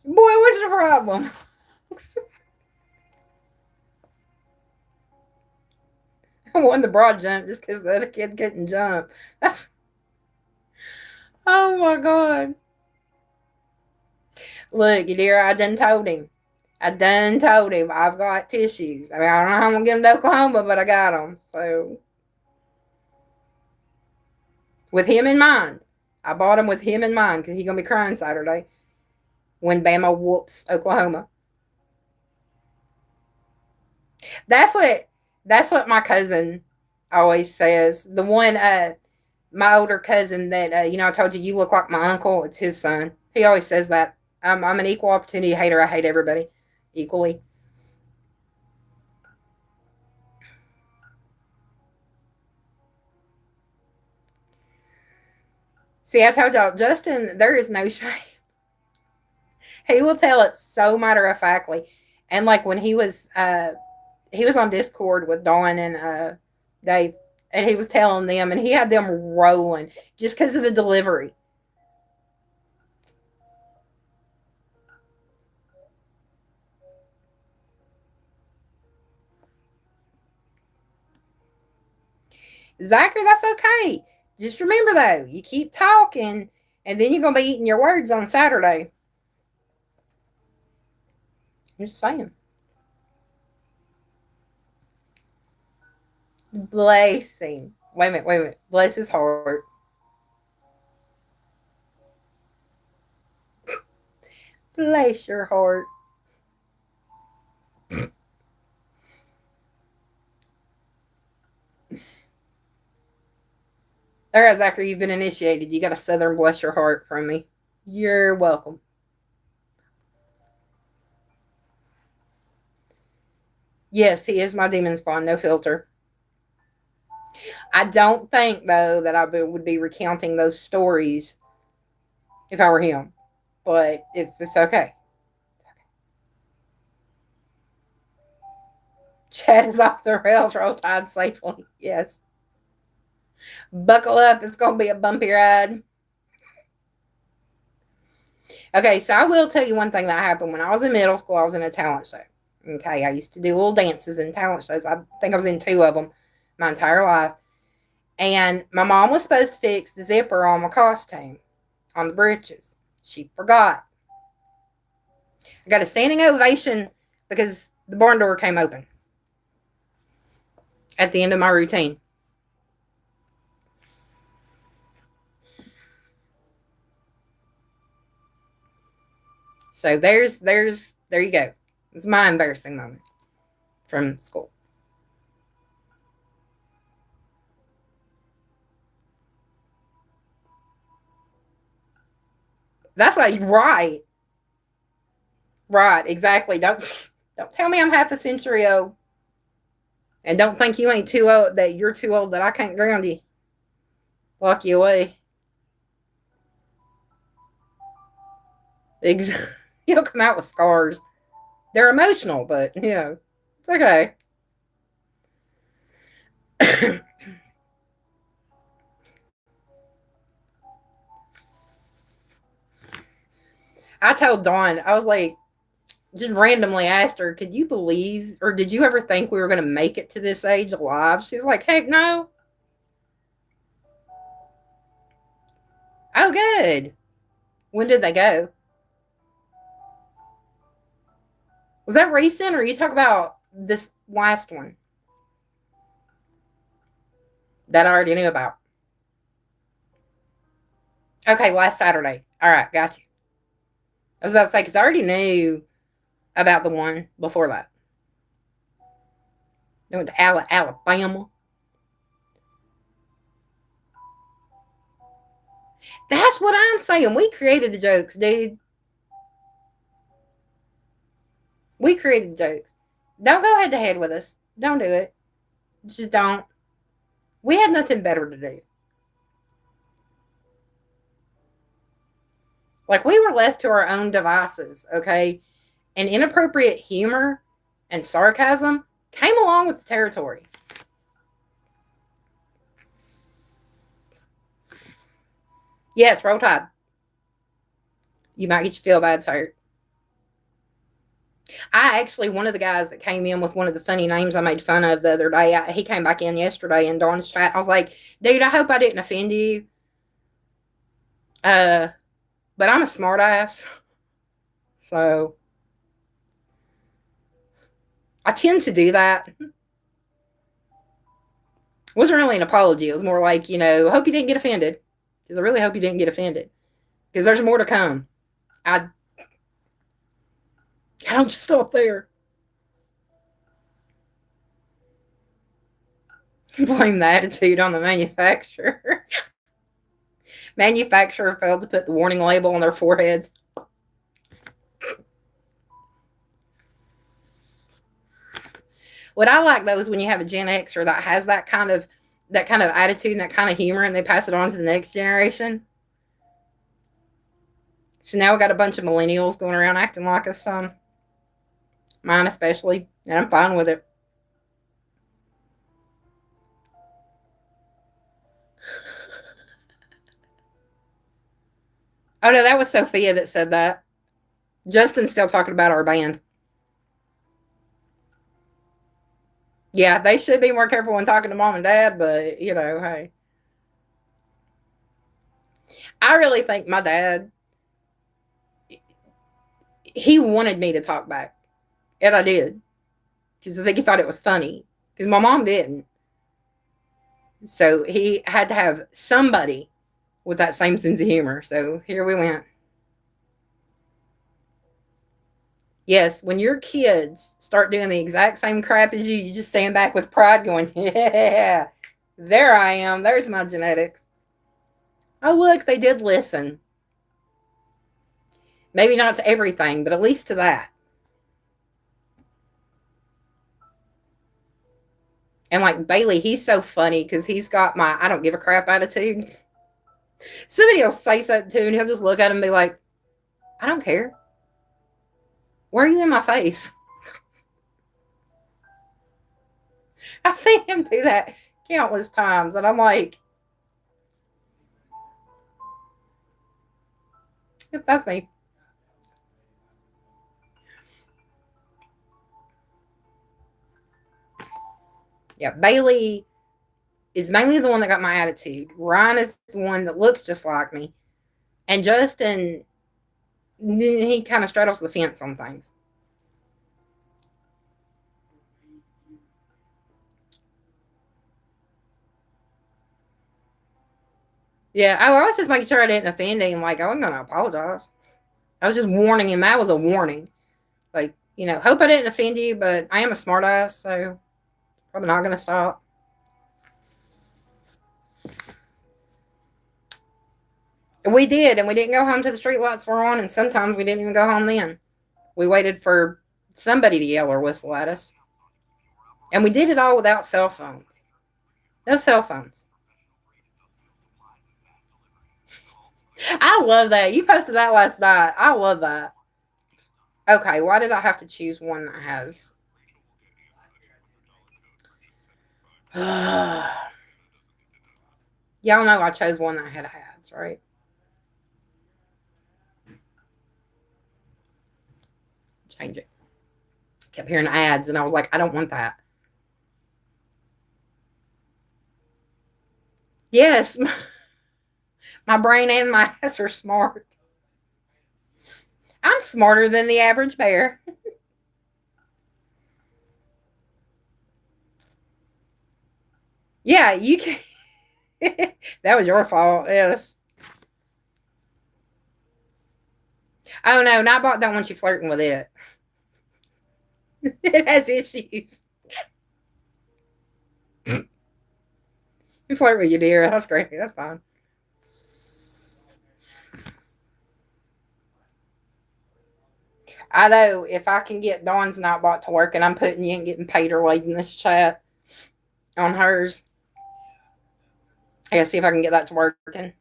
what's the problem? I won the broad jump just because the other kid couldn't jump. That's, oh my God. Look, dear, I done told him. I've got tissues. I mean, I don't know how I'm going to get them to Oklahoma, but I got them. So, with him in mind. I bought him with him in mind because he's going to be crying Saturday when Bama whoops Oklahoma. That's what my cousin always says. The one, my older cousin that, I told you look like my uncle. It's his son. He always says that. I'm an equal opportunity hater. I hate everybody equally. See, I told y'all, Justin, there is no shame. He will tell it so matter of factly. And like when he was on Discord with Dawn and Dave, and he was telling them, and he had them rolling just because of the delivery. Zachary, that's okay. Just remember though, you keep talking, and then you're gonna be eating your words on Saturday. I'm just saying. Bless him. Wait a minute. Bless his heart. Bless your heart. All right, Zachary, you've been initiated. You got a southern bless your heart from me. You're welcome. Yes, he is my demon spawn, no filter. I don't think, though, that I would be recounting those stories if I were him. But it's okay. Chat is off the rails. Roll Tide safely. Yes. Buckle up. It's going to be a bumpy ride. Okay, so I will tell you one thing that happened when I was in middle school. I was in a talent show. Okay, I used to do little dances in talent shows. I think I was in 2 of them my entire life. And my mom was supposed to fix the zipper on my costume, on the breeches. She forgot. I got a standing ovation because the barn door came open at the end of my routine. So there you go. It's my embarrassing moment from school. That's like right. Right, exactly. Don't tell me I'm half a century old. And don't think you ain't too old that you're too old that I can't ground you. Lock you away. You'll come out with scars. They're emotional, but it's okay. I told Dawn, I was like, just randomly asked her, could you believe, or did you ever think we were going to make it to this age alive? She's like, heck no. Oh, good. When did they go? Was that recent, or you talk about this last one that I already knew about? Okay, last Saturday. All right, got you. I was about to say, because I already knew about the one before that. They went to Alabama. That's what I'm saying. We created the jokes, dude. We created the jokes. Don't go head to head with us. Don't do it. Just don't. We had nothing better to do. Like, we were left to our own devices, okay? And inappropriate humor and sarcasm came along with the territory. Yes, roll tide. You might get your feel bad's hurt. I actually, one of the guys that came in with one of the funny names I made fun of the other day, he came back in yesterday in Dawn's chat. I was like, dude, I hope I didn't offend you. But I'm a smart ass. So I tend to do that. It wasn't really an apology. It was more like, hope you didn't get offended. Because I really hope you didn't get offended. Because there's more to come. I don't just stop there. Blame the attitude on the manufacturer. Manufacturer failed to put the warning label on their foreheads. What I like though is when you have a Gen Xer that has that kind of attitude and that kind of humor, and they pass it on to the next generation. So now we got a bunch of millennials going around acting like us, son. Mine especially, and I'm fine with it. Oh no, that was Sophia that said that. Justin's still talking about our band. Yeah, they should be more careful when talking to mom and dad, but hey. I really think my dad, he wanted me to talk back. And I did. Because I think he thought it was funny. Because my mom didn't. So he had to have somebody with that same sense of humor. So here we went. Yes, when your kids start doing the exact same crap as you just stand back with pride going, yeah, there I am. There's my genetics. Oh, look, they did listen. Maybe not to everything, but at least to that. And like Bailey, he's so funny because he's got my I don't give a crap attitude. Somebody will say something to him and he'll just look at him and be like, I don't care. Why are you in my face? I've seen him do that countless times. And I'm like, Yep, that's me. Yeah, Bailey is mainly the one that got my attitude. Ryan is the one that looks just like me. And Justin, he kind of straddles the fence on things. Yeah, I was just making sure I didn't offend him. Like, I wasn't going to apologize. I was just warning him. That was a warning. Like, hope I didn't offend you, but I am a smartass, so probably not going to stop. We did, and we didn't go home till the street lights were on, and sometimes we didn't even go home then. We waited for somebody to yell or whistle at us. And we did it all without cell phones. No cell phones. I love that. You posted that last night. I love that. Okay, why did I have to choose one that has. Y'all know I chose one that had ads, right? Change it. Kept hearing ads, and I was like, I don't want that. Yes, my brain and my ass are smart. I'm smarter than the average bear. Yeah, you can. That was your fault. Yes. Oh no, Nightbot don't want you flirting with it. It has issues. You flirt with you, dear. That's great. That's fine. I know if I can get Dawn's Nightbot to work, and I'm putting you and getting paid her weight in this chat on hers. I gotta see if I can get that to working.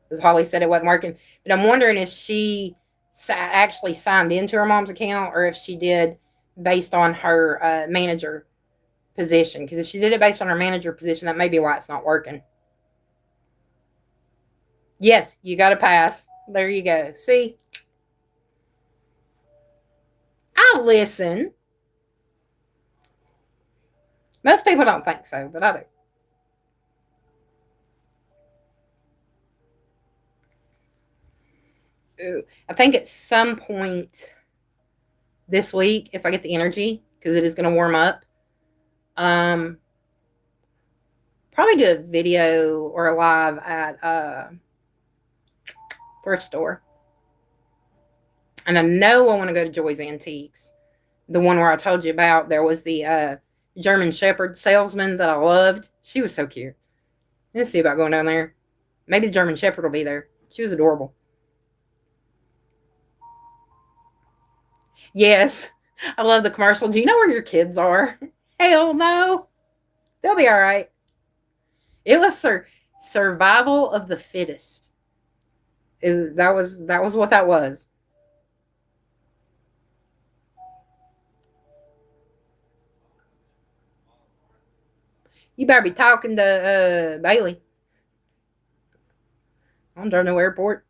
Because Holly said it wasn't working. But I'm wondering if she actually signed into her mom's account or if she did based on her manager position. Because if she did it based on her manager position, that may be why it's not working. Yes, you got to pass. There you go. See? I listen. Most people don't think so, but I do. Ooh, I think at some point this week, if I get the energy, because it is going to warm up, um, probably do a video or a live at a thrift store. And I know I want to go to Joy's Antiques, the one where I told you about. There was the German Shepherd salesman that I loved. She was so cute. Let's see about going down there. Maybe the German Shepherd will be there. She was adorable. Yes, I love the commercial. Do you know where your kids are? Hell no. They'll be all right. It was survival of the fittest. That was what that was. You better be talking to Bailey on Darno Airport.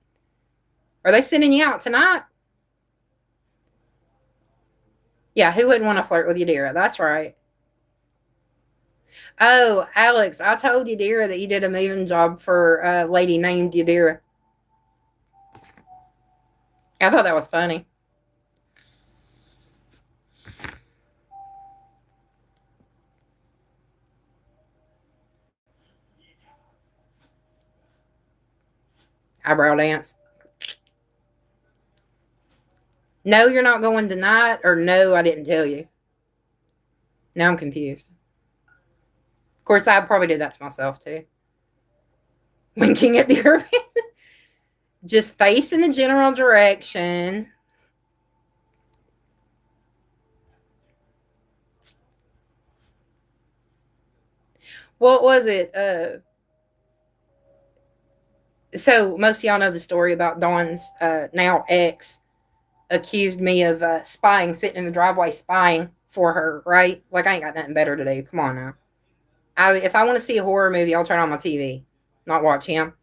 Are they sending you out tonight? Yeah, who wouldn't want to flirt with Yadira? That's right. Oh, Alex, I told Yadira that you did a moving job for a lady named Yadira. I thought that was funny. Eyebrow dance. No, you're not going tonight, or no, I didn't tell you. Now I'm confused. Of course, I probably did that to myself too. Winking at the urban. Just face in the general direction. What was it? So most of y'all know the story about Dawn's now ex accused me of spying, sitting in the driveway spying for her, right? Like I ain't got nothing better to do. Come on now. If I want to see a horror movie, I'll turn on my TV, not watch him.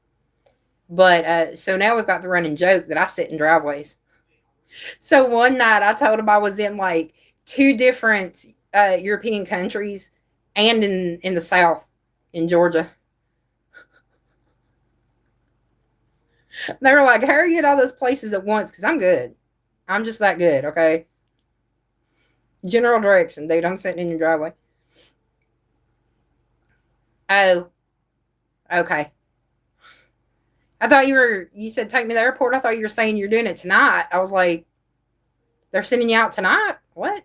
But so now we've got the running joke that I sit in driveways. So one night I told him I was in like two different European countries and in the South in Georgia. They were like, "How are you at all those places at once?" Because I'm good. I'm just that good. Okay. General direction, dude. I'm sitting in your driveway. Oh, okay. I thought you said take me to the airport. I thought you were saying you're doing it tonight. I was like, they're sending you out tonight? What?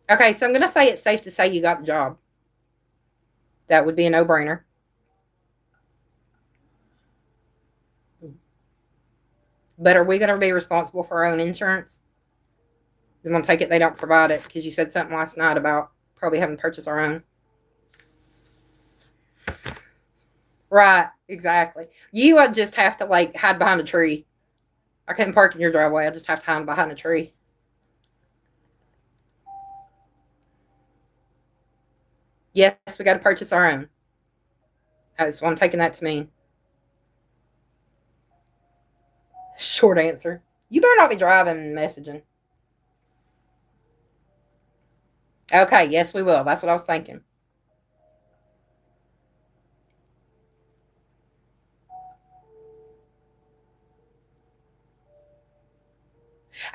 Okay, so I'm going to say it's safe to say you got the job. That would be a no brainer. But are we going to be responsible for our own insurance? I'm going to take it they don't provide it because you said something last night about probably having to purchase our own. Right, exactly. You would just have to like hide behind a tree. I couldn't park in your driveway. I just have to hide behind a tree. Yes, we got to purchase our own. So I'm taking that to mean. Short answer. You better not be driving and messaging. Okay, yes, we will. That's what I was thinking.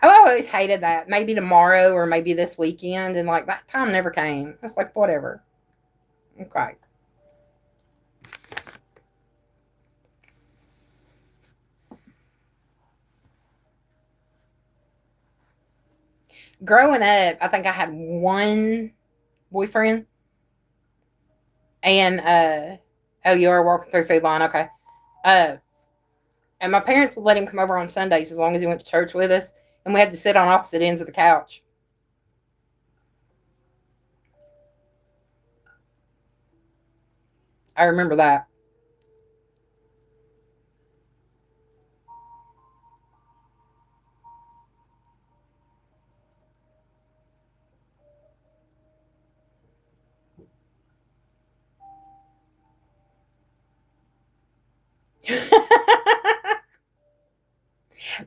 I always hated that. Maybe tomorrow or maybe this weekend. And like that time never came. It's like, whatever. Okay. Growing up, I think I had one boyfriend. And, oh, you are walking through Food Line. Okay. Uh, and my parents would let him come over on Sundays as long as he went to church with us. And we had to sit on opposite ends of the couch. I remember that.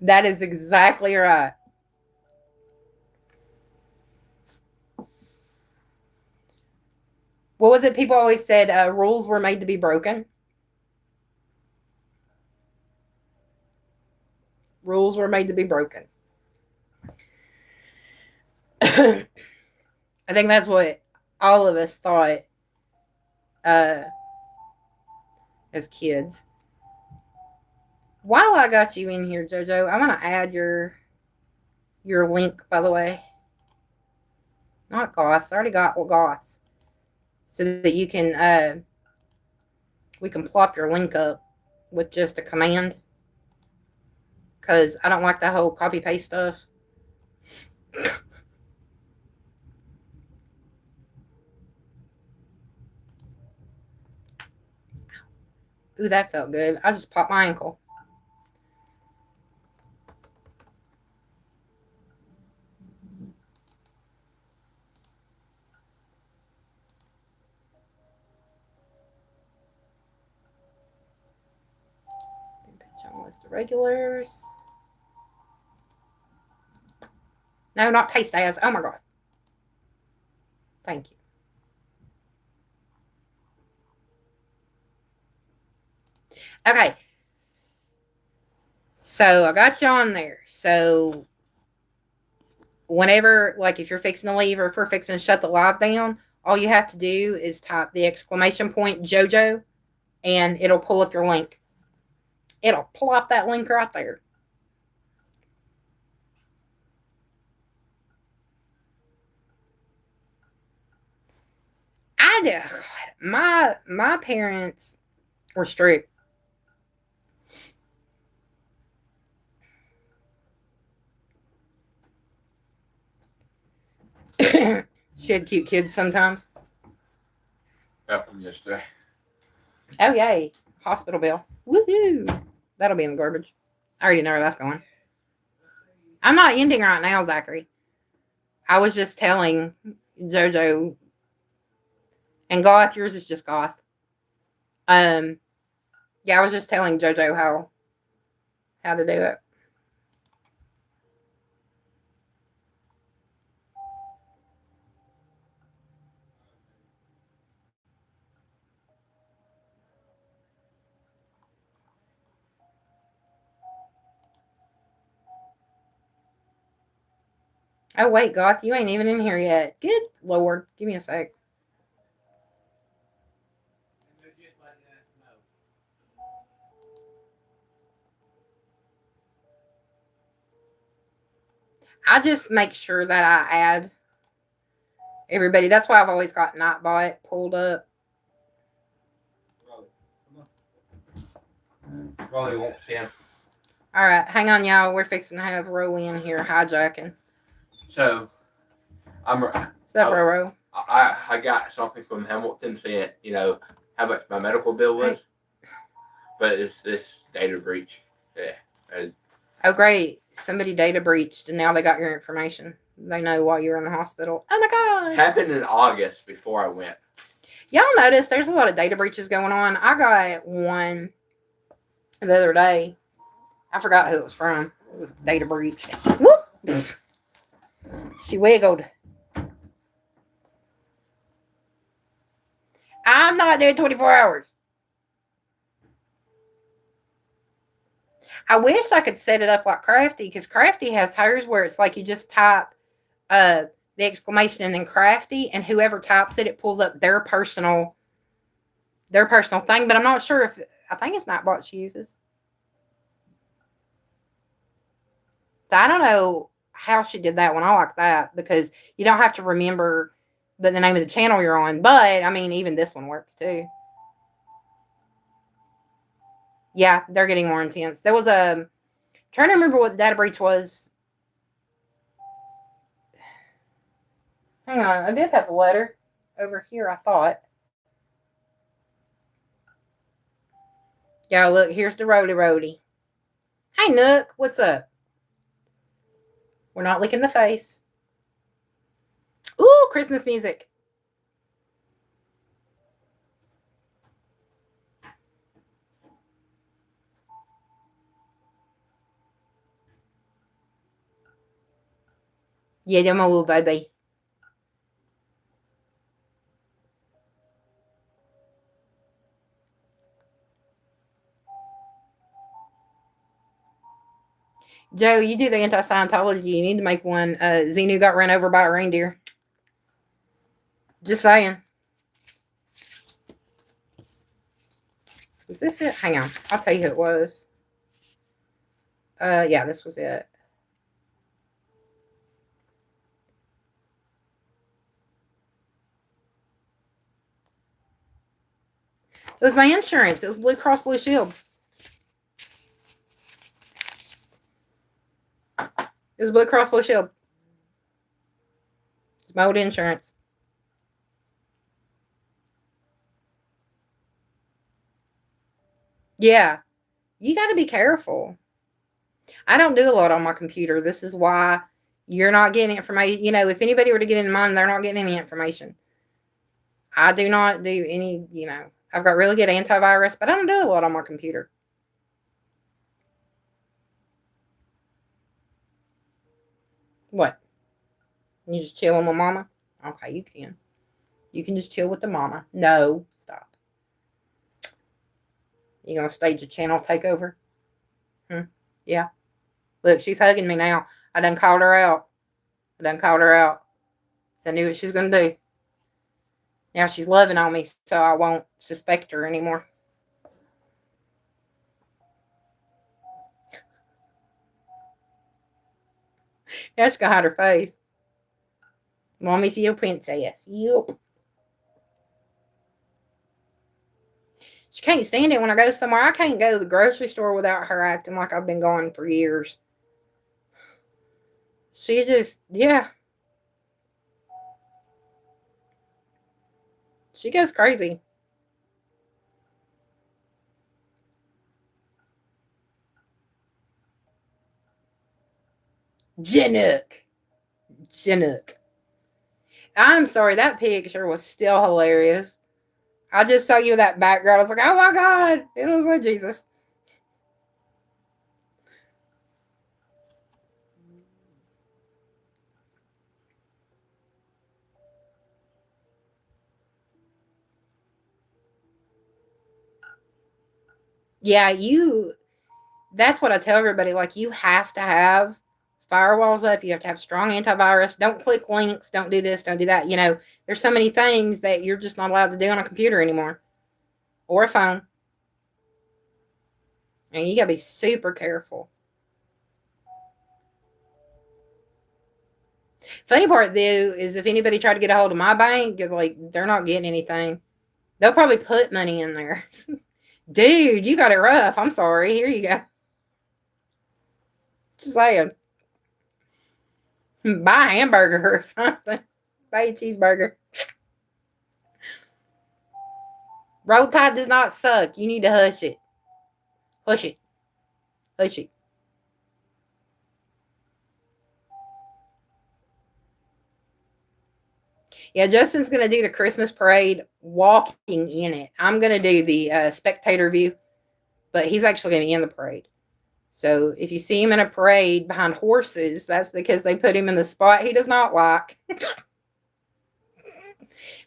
That is exactly right. What was it? People always said rules were made to be broken. Rules were made to be broken. I think that's what all of us thought uh, as kids. While I got you in here, Jojo, I want to add your link. By the way, not goths. I already got goths, so that you can we can plop your link up with just a command. Because I don't like that whole copy paste stuff. Ooh, that felt good. I just popped my ankle. List of regulars. No, not paste as. Oh my god. Thank you. Okay. So I got you on there. So whenever, like, if you're fixing to leave or if we're fixing to shut the live down, all you have to do is type the exclamation point JoJo and it'll pull up your link. It'll plop that link right there. I do. My parents were strict. She had cute kids sometimes. Got from yesterday. Oh yay! Hospital bill. Woohoo! That'll be in the garbage. I already know where that's going. I'm not ending right now, Zachary. I was just telling JoJo and Goth. Yours is just Goth. Yeah, I was just telling JoJo how to do it. Oh, wait, Goth, you ain't even in here yet. Good Lord. Give me a sec. I just make sure that I add everybody. That's why I've always got Nightbot pulled up. Probably won't see him. All right, hang on, y'all. We're fixing to have Ro in here hijacking. So, What's up, Roro? I got something from Hamilton saying, how much my medical bill was. Hey. But it's this data breach. Yeah. Oh, great. Somebody data breached and now they got your information. They know while you're in the hospital. Oh, my God. Happened in August before I went. Y'all notice there's a lot of data breaches going on. I got one the other day. I forgot who it was from. It was data breach. Whoop. She wiggled. I'm not doing 24 hours. I wish I could set it up like Crafty, because Crafty has hers where it's like you just type the exclamation and then Crafty, and whoever types it, it pulls up their personal thing. But I'm not sure if, I think it's Nightbot she uses. So I don't know how she did that one. I like that because you don't have to remember the name of the channel you're on. But I mean, even this one works too. Yeah, they're getting more intense. There was trying to remember what the data breach was. Hang on, I did have a letter over here, I thought. Yeah, look, here's the roadie. Hey, Nook, what's up? We're not licking the face. Ooh, Christmas music. Yeah, they're my little baby. Joe, you do the anti-Scientology. You need to make one. Xenu got run over by a reindeer. Just saying. Was this it? Hang on. I'll tell you who it was. Yeah, this was it. It was my insurance. It was Blue Cross Blue Shield. It was Blue Cross Blue Shield. It's my old insurance. Yeah. You got to be careful. I don't do a lot on my computer. This is why you're not getting information. If anybody were to get in mine, they're not getting any information. I do not do any, I've got really good antivirus, but I don't do a lot on my computer. What? You just chilling with mama? Okay, you can. You can just chill with the mama. No, stop. You gonna stage a channel takeover? Yeah. Look, she's hugging me now. I done called her out. So I knew what she was gonna do. Now she's loving on me, so I won't suspect her anymore. Now she's gonna hide her face. Mommy's your princess. Yep. She can't stand it when I go somewhere. I can't go to the grocery store without her acting like I've been gone for years. She just, yeah. She goes crazy. Chinook. I'm sorry, that picture was still hilarious. I just saw you that background. I was like, oh my God. It was like Jesus. Yeah, that's what I tell everybody. Like, you have to have firewalls up. You have to have strong antivirus. Don't click links. Don't do this. Don't do that. There's so many things that you're just not allowed to do on a computer anymore or a phone. And you got to be super careful. Funny part, though, is if anybody tried to get a hold of my bank, it's like, they're not getting anything. They'll probably put money in there. Dude, you got it rough. I'm sorry. Here you go. Just saying. Buy a hamburger or something. Buy a cheeseburger. Roll Tide does not suck. You need to hush it. Hush it. Hush it. Yeah, Justin's going to do the Christmas parade walking in it. I'm going to do the spectator view, but he's actually going to be in the parade. So if you see him in a parade behind horses, that's because they put him in the spot he does not like.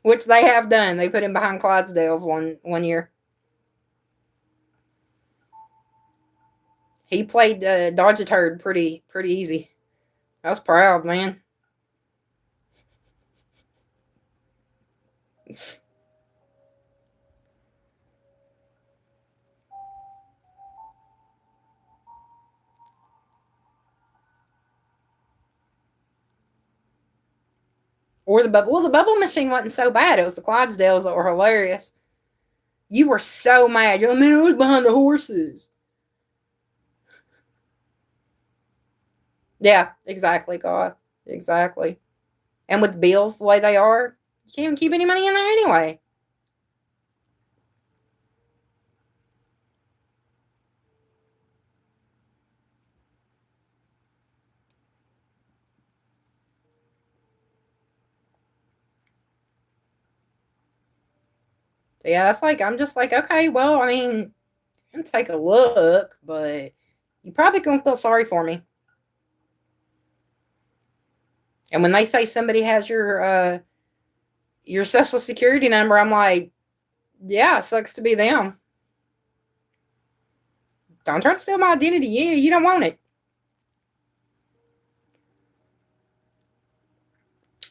Which they have done. They put him behind Clydesdales one year. He played Dodge a Turd pretty easy. I was proud, man. Or the bubble. Well, the bubble machine wasn't so bad. It was the Clydesdales that were hilarious. You were so mad. You're like, man, I was behind the horses. Yeah, exactly, God. Exactly. And with bills the way they are, you can't even keep any money in there anyway. So yeah, that's like, I'm just like, okay, well, I mean, I'm take a look, but you probably gonna feel sorry for me. And when they say somebody has your social security number, I'm like, yeah, it sucks to be them. Don't try to steal my identity. Yeah, you don't want it.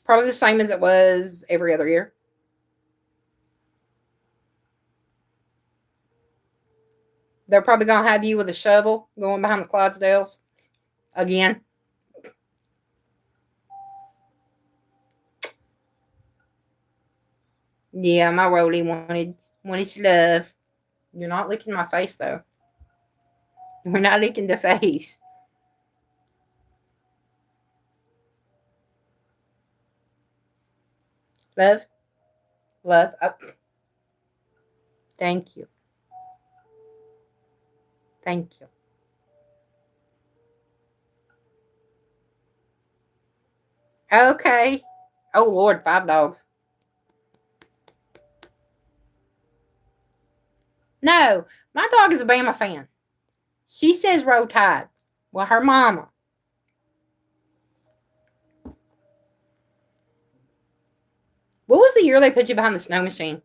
Probably the same as it was every other year. They're probably gonna have you with a shovel going behind the Clydesdales again. Yeah, my roadie wanted some love. You're not licking my face though. We're not licking the face. Love, love. Oh, thank you, thank you. Okay. Oh Lord, 5 dogs. No, my dog is a Bama fan. She says Roll Tide. Well, her mama. What was the year they put you behind the snow machine?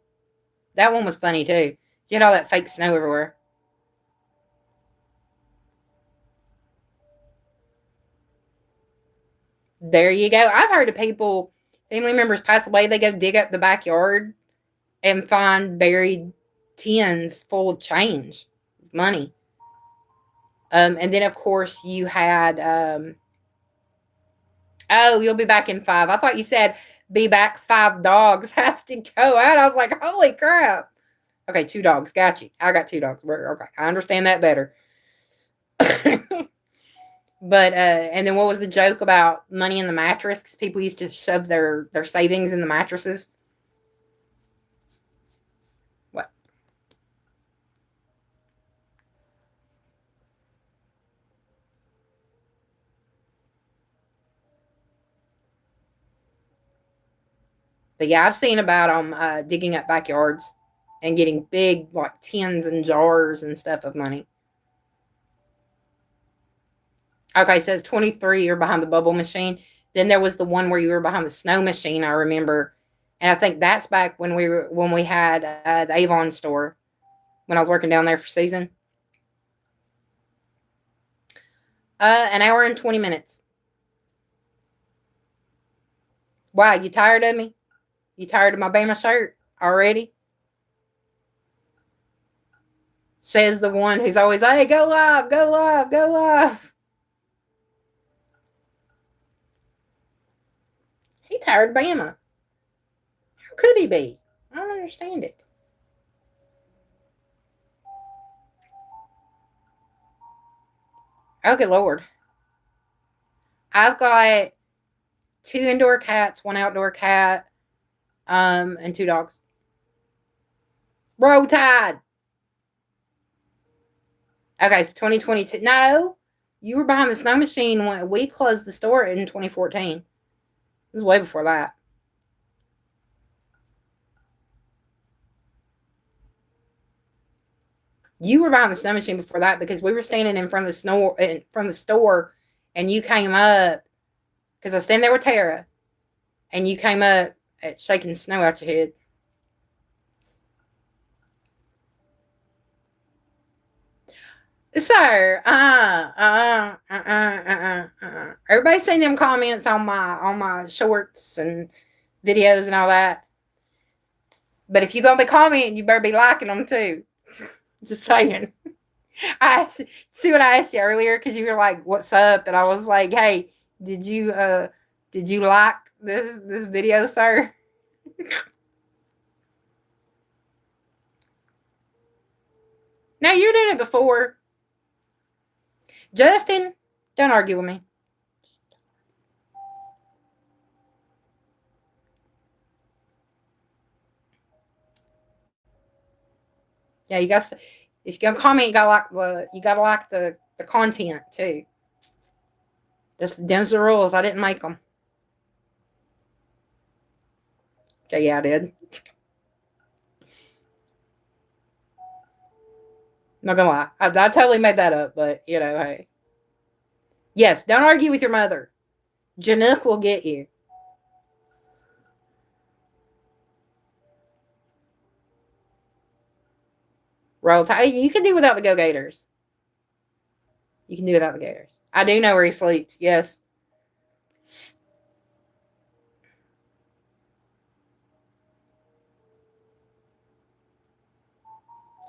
That one was funny too. You had all that fake snow everywhere. There you go. I've heard of people, family members pass away, they go dig up the backyard and find buried tins full of change, money. And then, of course, you had, oh, you'll be back in 5. I thought you said be back 5 dogs have to go out. I was like, holy crap. Okay, 2 dogs. Got you. I got 2 dogs. Okay, I understand that better. But and then what was the joke about money in the mattress? Because people used to shove their savings in the mattresses. What? But yeah, I've seen about them digging up backyards. and getting big, like, tins and jars and stuff of money. Okay, so it's 23, you're behind the bubble machine. Then there was the one where you were behind the snow machine, I remember. And I think that's back when we had the Avon store, when I was working down there for Susan. An hour and 20 minutes. Wow, you tired of me? You tired of my Bama shirt already? Says the one who's always, hey, go live, go live, go live. He tired of Bama. How could he be? I don't understand it. Oh, good Lord. I've got 2 indoor cats, 1 outdoor cat, and 2 dogs. Roll Tide. Okay, so 2022. No, you were behind the snow machine when we closed the store in 2014. This is way before that. You were behind the snow machine before that because we were standing in front of the store, and you came up because I was standing there with Tara, and you came up shaking snow out your head. Sir, everybody's seen them comments on my shorts and videos and all that. But if you're gonna be commenting, you better be liking them too. Just saying. See what I asked you earlier because you were like, "What's up?" And I was like, "Hey, did you like this video, sir?" Now you're doing it before. Justin, don't argue with me. Yeah, you got. If you're gonna comment, you gotta like the content too. Them's the rules. I didn't make them. Okay, yeah, I did. Not gonna lie, I totally made that up. But hey, yes, don't argue with your mother. Janook will get you. Roll Tide. You can do without the Go Gators. You can do without the Gators. I do know where he sleeps. Yes.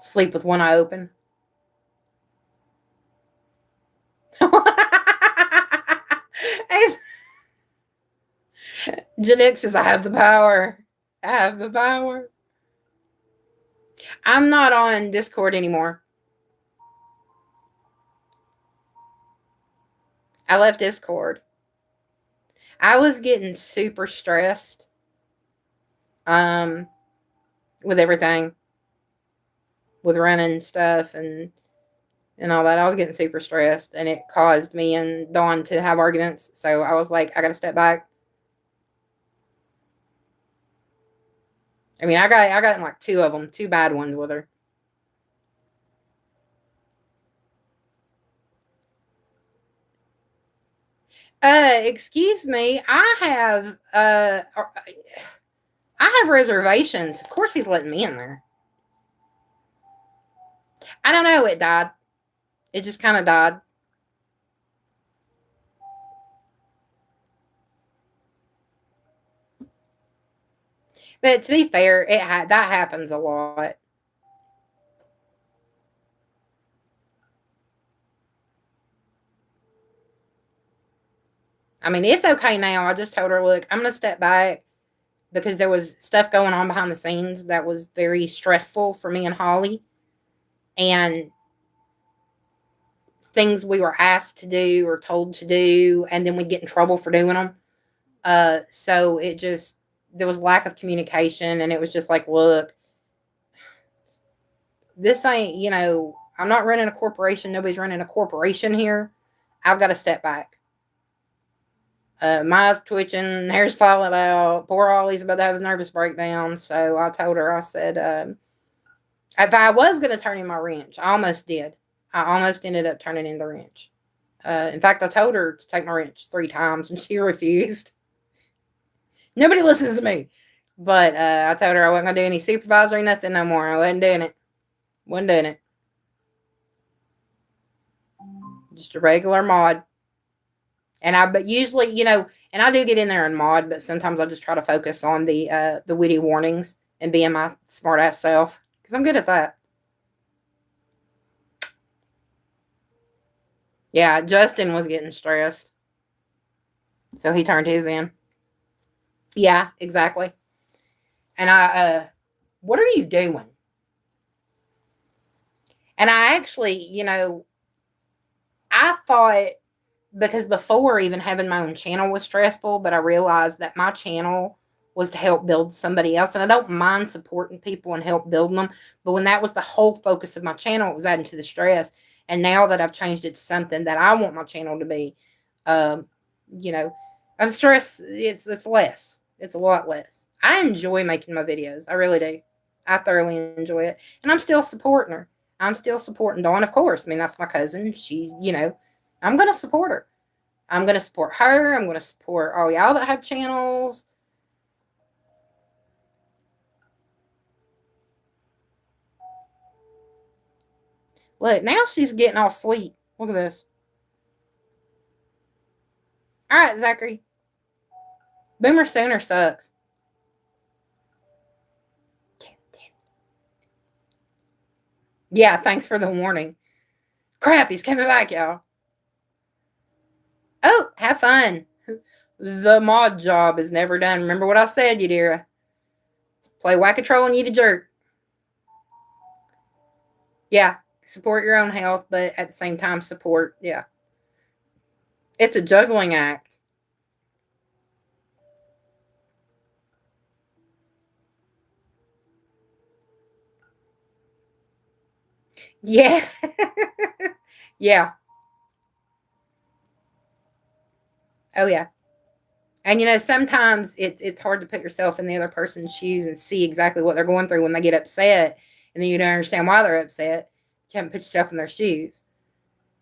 Sleep with one eye open. Janook says, I have the power. I have the power. I'm not on Discord anymore. I left Discord. I was getting super stressed with everything, with running stuff and all that. I was getting super stressed, and it caused me and Dawn to have arguments. So I was like, I got to step back. I mean, I got like 2 of them, 2 bad ones with her. Excuse me, I have reservations. Of course he's letting me in there. I don't know, it died. It just kind of died. But to be fair, that happens a lot. I mean, it's okay now. I just told her, look, I'm going to step back because there was stuff going on behind the scenes that was very stressful for me and Holly. And things we were asked to do or told to do, and then we'd get in trouble for doing them. So there was lack of communication, and it was just like, look, this ain't, I'm not running a corporation. Nobody's running a corporation here. I've got to step back. My eyes twitching, hair's falling out. Poor Ollie's about to have his nervous breakdown. So I told her, I said, If I was going to turn in my wrench, I almost did. I almost ended up turning in the wrench. In fact, I told her to take my wrench 3 times and she refused. Nobody listens to me. But I told her I wasn't going to do any supervisory, nothing no more. I wasn't doing it. Wasn't doing it. Just a regular mod. But usually, you know, and I do get in there and mod, but sometimes I just try to focus on the witty warnings and being my smart ass self. Because I'm good at that. Yeah, Justin was getting stressed. So he turned his in. Yeah, exactly. And what are you doing? And I actually, you know, I thought, because before even having my own channel was stressful, but I realized that my channel was to help build somebody else. And I don't mind supporting people and help building them. But when that was the whole focus of my channel, it was adding to the stress. And now that I've changed it to something that I want my channel to be, you know, I'm stressed. It's less. It's a lot less. I enjoy making my videos. I really do. I thoroughly enjoy it. And I'm still supporting her. I'm still supporting Dawn, of course. I mean, that's my cousin. She's, you know, I'm going to support her. I'm going to support her. I'm going to support all y'all that have channels. Look, now she's getting all sweet. Look at this. All right, Zachary. Boomer Sooner sucks. Yeah, thanks for the warning. Crap, he's coming back, y'all. Oh, have fun. The mod job is never done. Remember what I said, you dear. Play Whack-A-Troll and eat a jerk. Yeah, support your own health, but at the same time support, yeah. It's a juggling act. Yeah. Yeah. Oh, yeah. And, you know, sometimes it's hard to put yourself in the other person's shoes and see exactly what they're going through when they get upset. And then you don't understand why they're upset. You haven't put yourself in their shoes.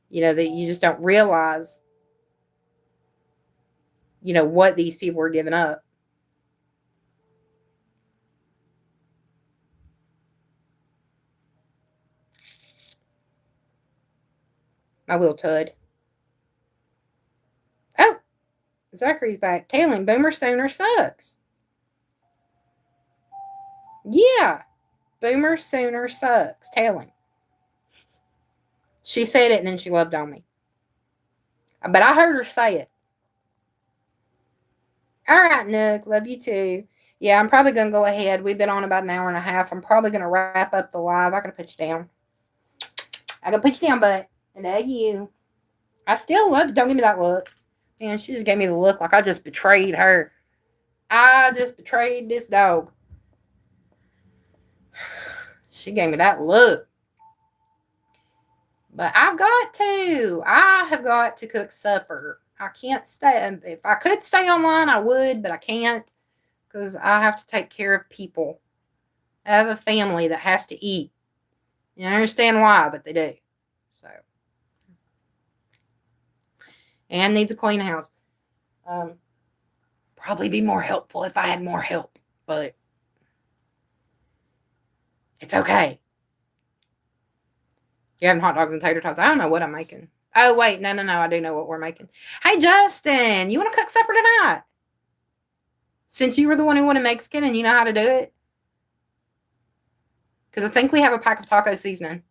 You know, that you just don't realize, you know, what these people are giving up. My little tud. Oh, Zachary's back. Tailing Boomer Sooner sucks. Yeah. Boomer Sooner sucks. Tailing. She said it and then she loved on me. But I heard her say it. All right, Nook. Love you too. Yeah, I'm probably going to go ahead. We've been on about an hour and a half. I'm probably going to wrap up the live. I got to put you down. I got to put you down, bud. And there you. I still love it. Don't give me that look. Man, she just gave me the look like I just betrayed her. I just betrayed this dog. She gave me that look. But I've got to. I have got to cook supper. I can't stay. If I could stay online, I would, but I can't because I have to take care of people. I have a family that has to eat. You understand why, but they do. So. And needs a clean house. Probably be more helpful if I had more help, but it's okay. You're having hot dogs and tater tots. I don't know what I'm making. Oh, wait. No. I do know what we're making. Hey, Justin, you want to cook supper tonight? Since you were the one who wanted Mexican and you know how to do it? Because I think we have a pack of taco seasoning.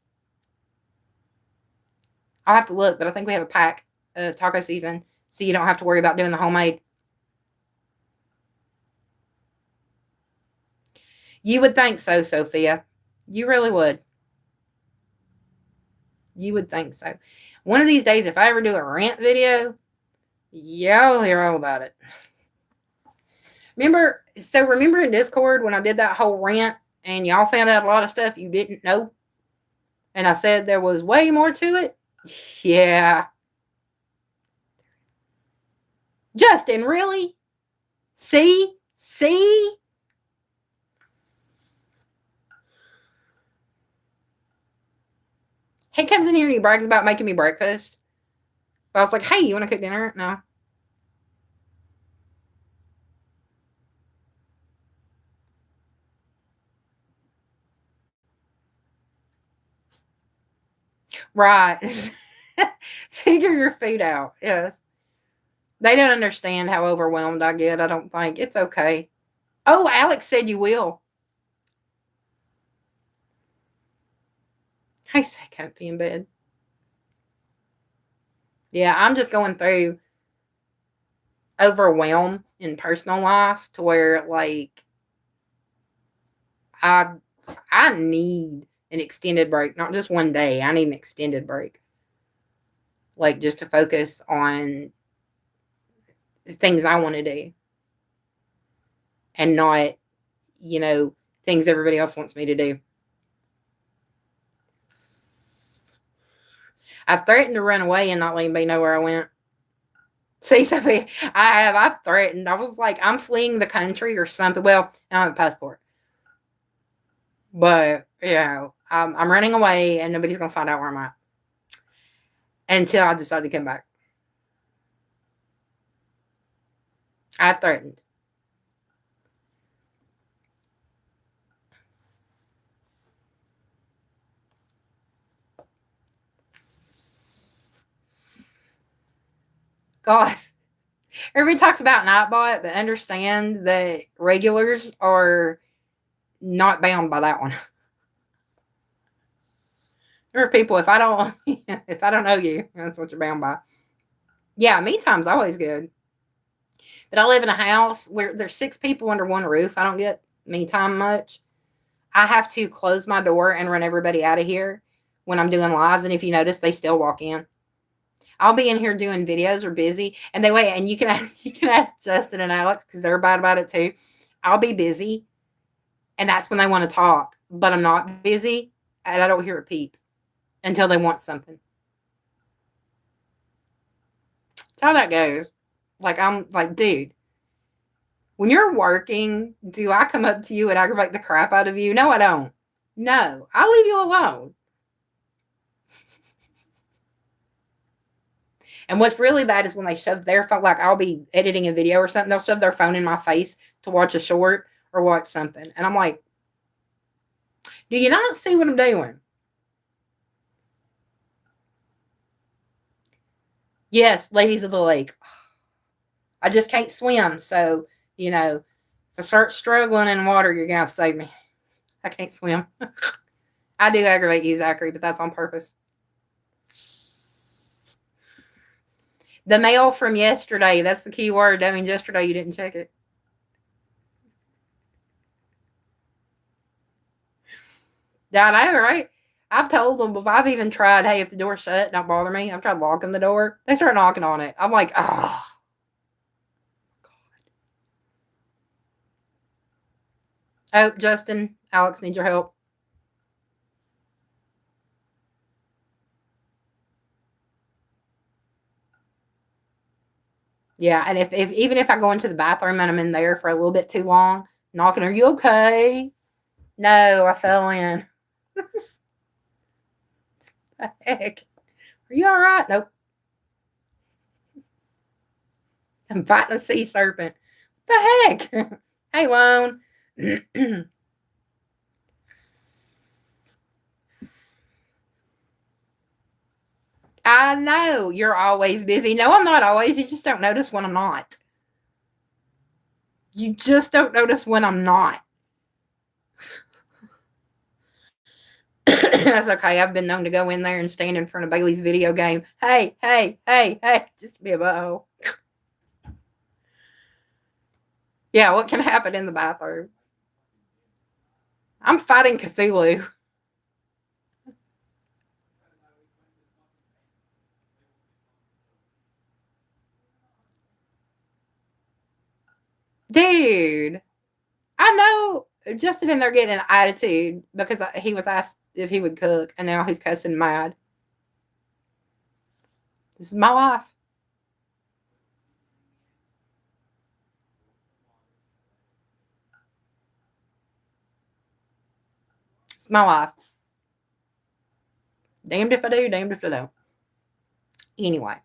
I'll have to look, but I think we have a pack of taco seasoning so you don't have to worry about doing the homemade. You would think so, Sophia. You really would. You would think so. One of these days, if I ever do a rant video, y'all hear all about it. Remember in Discord when I did that whole rant and y'all found out a lot of stuff you didn't know? And I said there was way more to it? Yeah. Justin, really? See? He comes in here and he brags about making me breakfast. But I was like, hey, you want to cook dinner? No. Right. Figure your food out. Yes. They don't understand how overwhelmed I get. I don't think. It's okay. Oh, Alex said you will. Hey, say comfy in bed. Yeah, I'm just going through overwhelm in personal life to where like I I need an extended break, not just one day. I need an extended break. Like just to focus on the things I want to do and not, things everybody else wants me to do. I've threatened to run away and not let anybody know where I went. See, Sophie, I've threatened. I was like, I'm fleeing the country or something. Well, I don't have a passport. But, I'm running away and nobody's going to find out where I'm at until I decide to come back. I've threatened. God, everybody talks about Nightbot, but understand that regulars are not bound by that one. There are people, if I don't know you, that's what you're bound by. Yeah, me time's always good. But I live in a house where there's 6 people under one roof. I don't get me time much. I have to close my door and run everybody out of here when I'm doing lives. And if you notice, they still walk in. I'll be in here doing videos or busy, and they wait. And you can ask Justin and Alex because they're bad about it too. I'll be busy, and that's when they want to talk. But I'm not busy, and I don't hear a peep until they want something. That's how that goes. Like I'm like, dude, when you're working, do I come up to you and aggravate the crap out of you? No, I don't. No, I'll leave you alone. And what's really bad is when they shove their phone, like I'll be editing a video or something, they'll shove their phone in my face to watch a short or watch something. And I'm like, do you not see what I'm doing? Yes, ladies of the lake. I just can't swim. So, if I start struggling in water, you're going to have to save me. I can't swim. I do aggravate you, Zachary, but that's on purpose. The mail from yesterday, that's the key word. That means yesterday you didn't check it. Yeah, I know, right? I've told them before. I've even tried, hey, if the door's shut, don't bother me. I've tried locking the door. They start knocking on it. I'm like, oh. Oh, Justin, Alex needs your help. Yeah, and if even if I go into the bathroom and I'm in there for a little bit too long, knocking, are you okay? No, I fell in. The heck? Are you all right? Nope. I'm fighting a sea serpent. What the heck? Hey, Lone. I know you're always busy. No, I'm not always. You just don't notice when I'm not. You just don't notice when I'm not. That's okay. I've been known to go in there and stand in front of Bailey's video game. Hey, hey, hey, hey, just to be a butthole. Yeah, what can happen in the bathroom? I'm fighting Cthulhu. Dude, I know Justin in there getting an attitude because he was asked if he would cook, and now he's cussing mad. This is my life. It's my life. Damned if I do, damned if I don't. Anyway.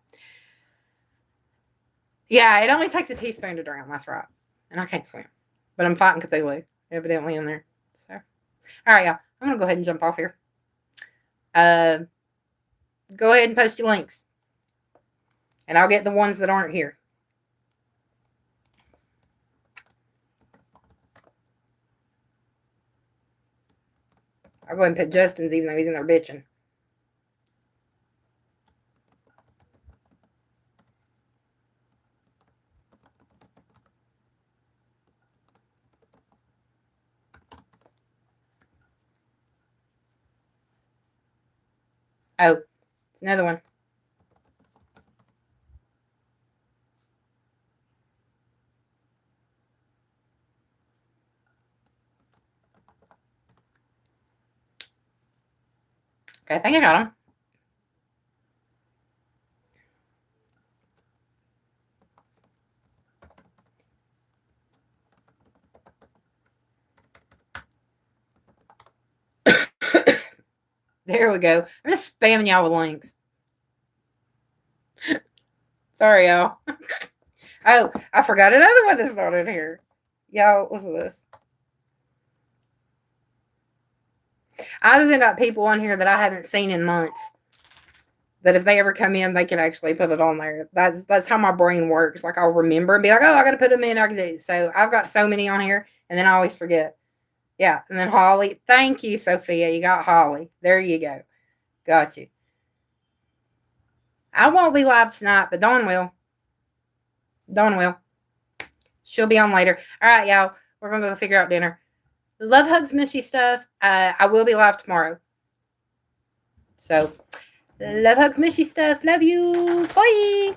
Yeah, it only takes a teaspoon to drown. That's right. And I can't swim. But I'm fighting Cthulhu, evidently, in there. So, all right, y'all. I'm going to go ahead and jump off here. Go ahead and post your links. And I'll get the ones that aren't here. I'll go ahead and put Justin's even though he's in there bitching. Oh, it's another one. Okay, I think I got him. There we go. I'm just spamming y'all with links. Sorry, y'all. Oh, I forgot another one that started here. Y'all, listen to this. I've even got people on here that I haven't seen in months. That if they ever come in, they can actually put it on there. That's how my brain works. Like I'll remember and be like, oh, I got to put them in. I can do it. So I've got so many on here, and then I always forget. Yeah, and then Holly. Thank you, Sophia. You got Holly. There you go. Got you. I won't be live tonight, but Dawn will. Dawn will. She'll be on later. All right, y'all. We're going to go figure out dinner. Love, hugs, mushy stuff. I will be live tomorrow. So, love, hugs, mushy stuff. Love you. Bye.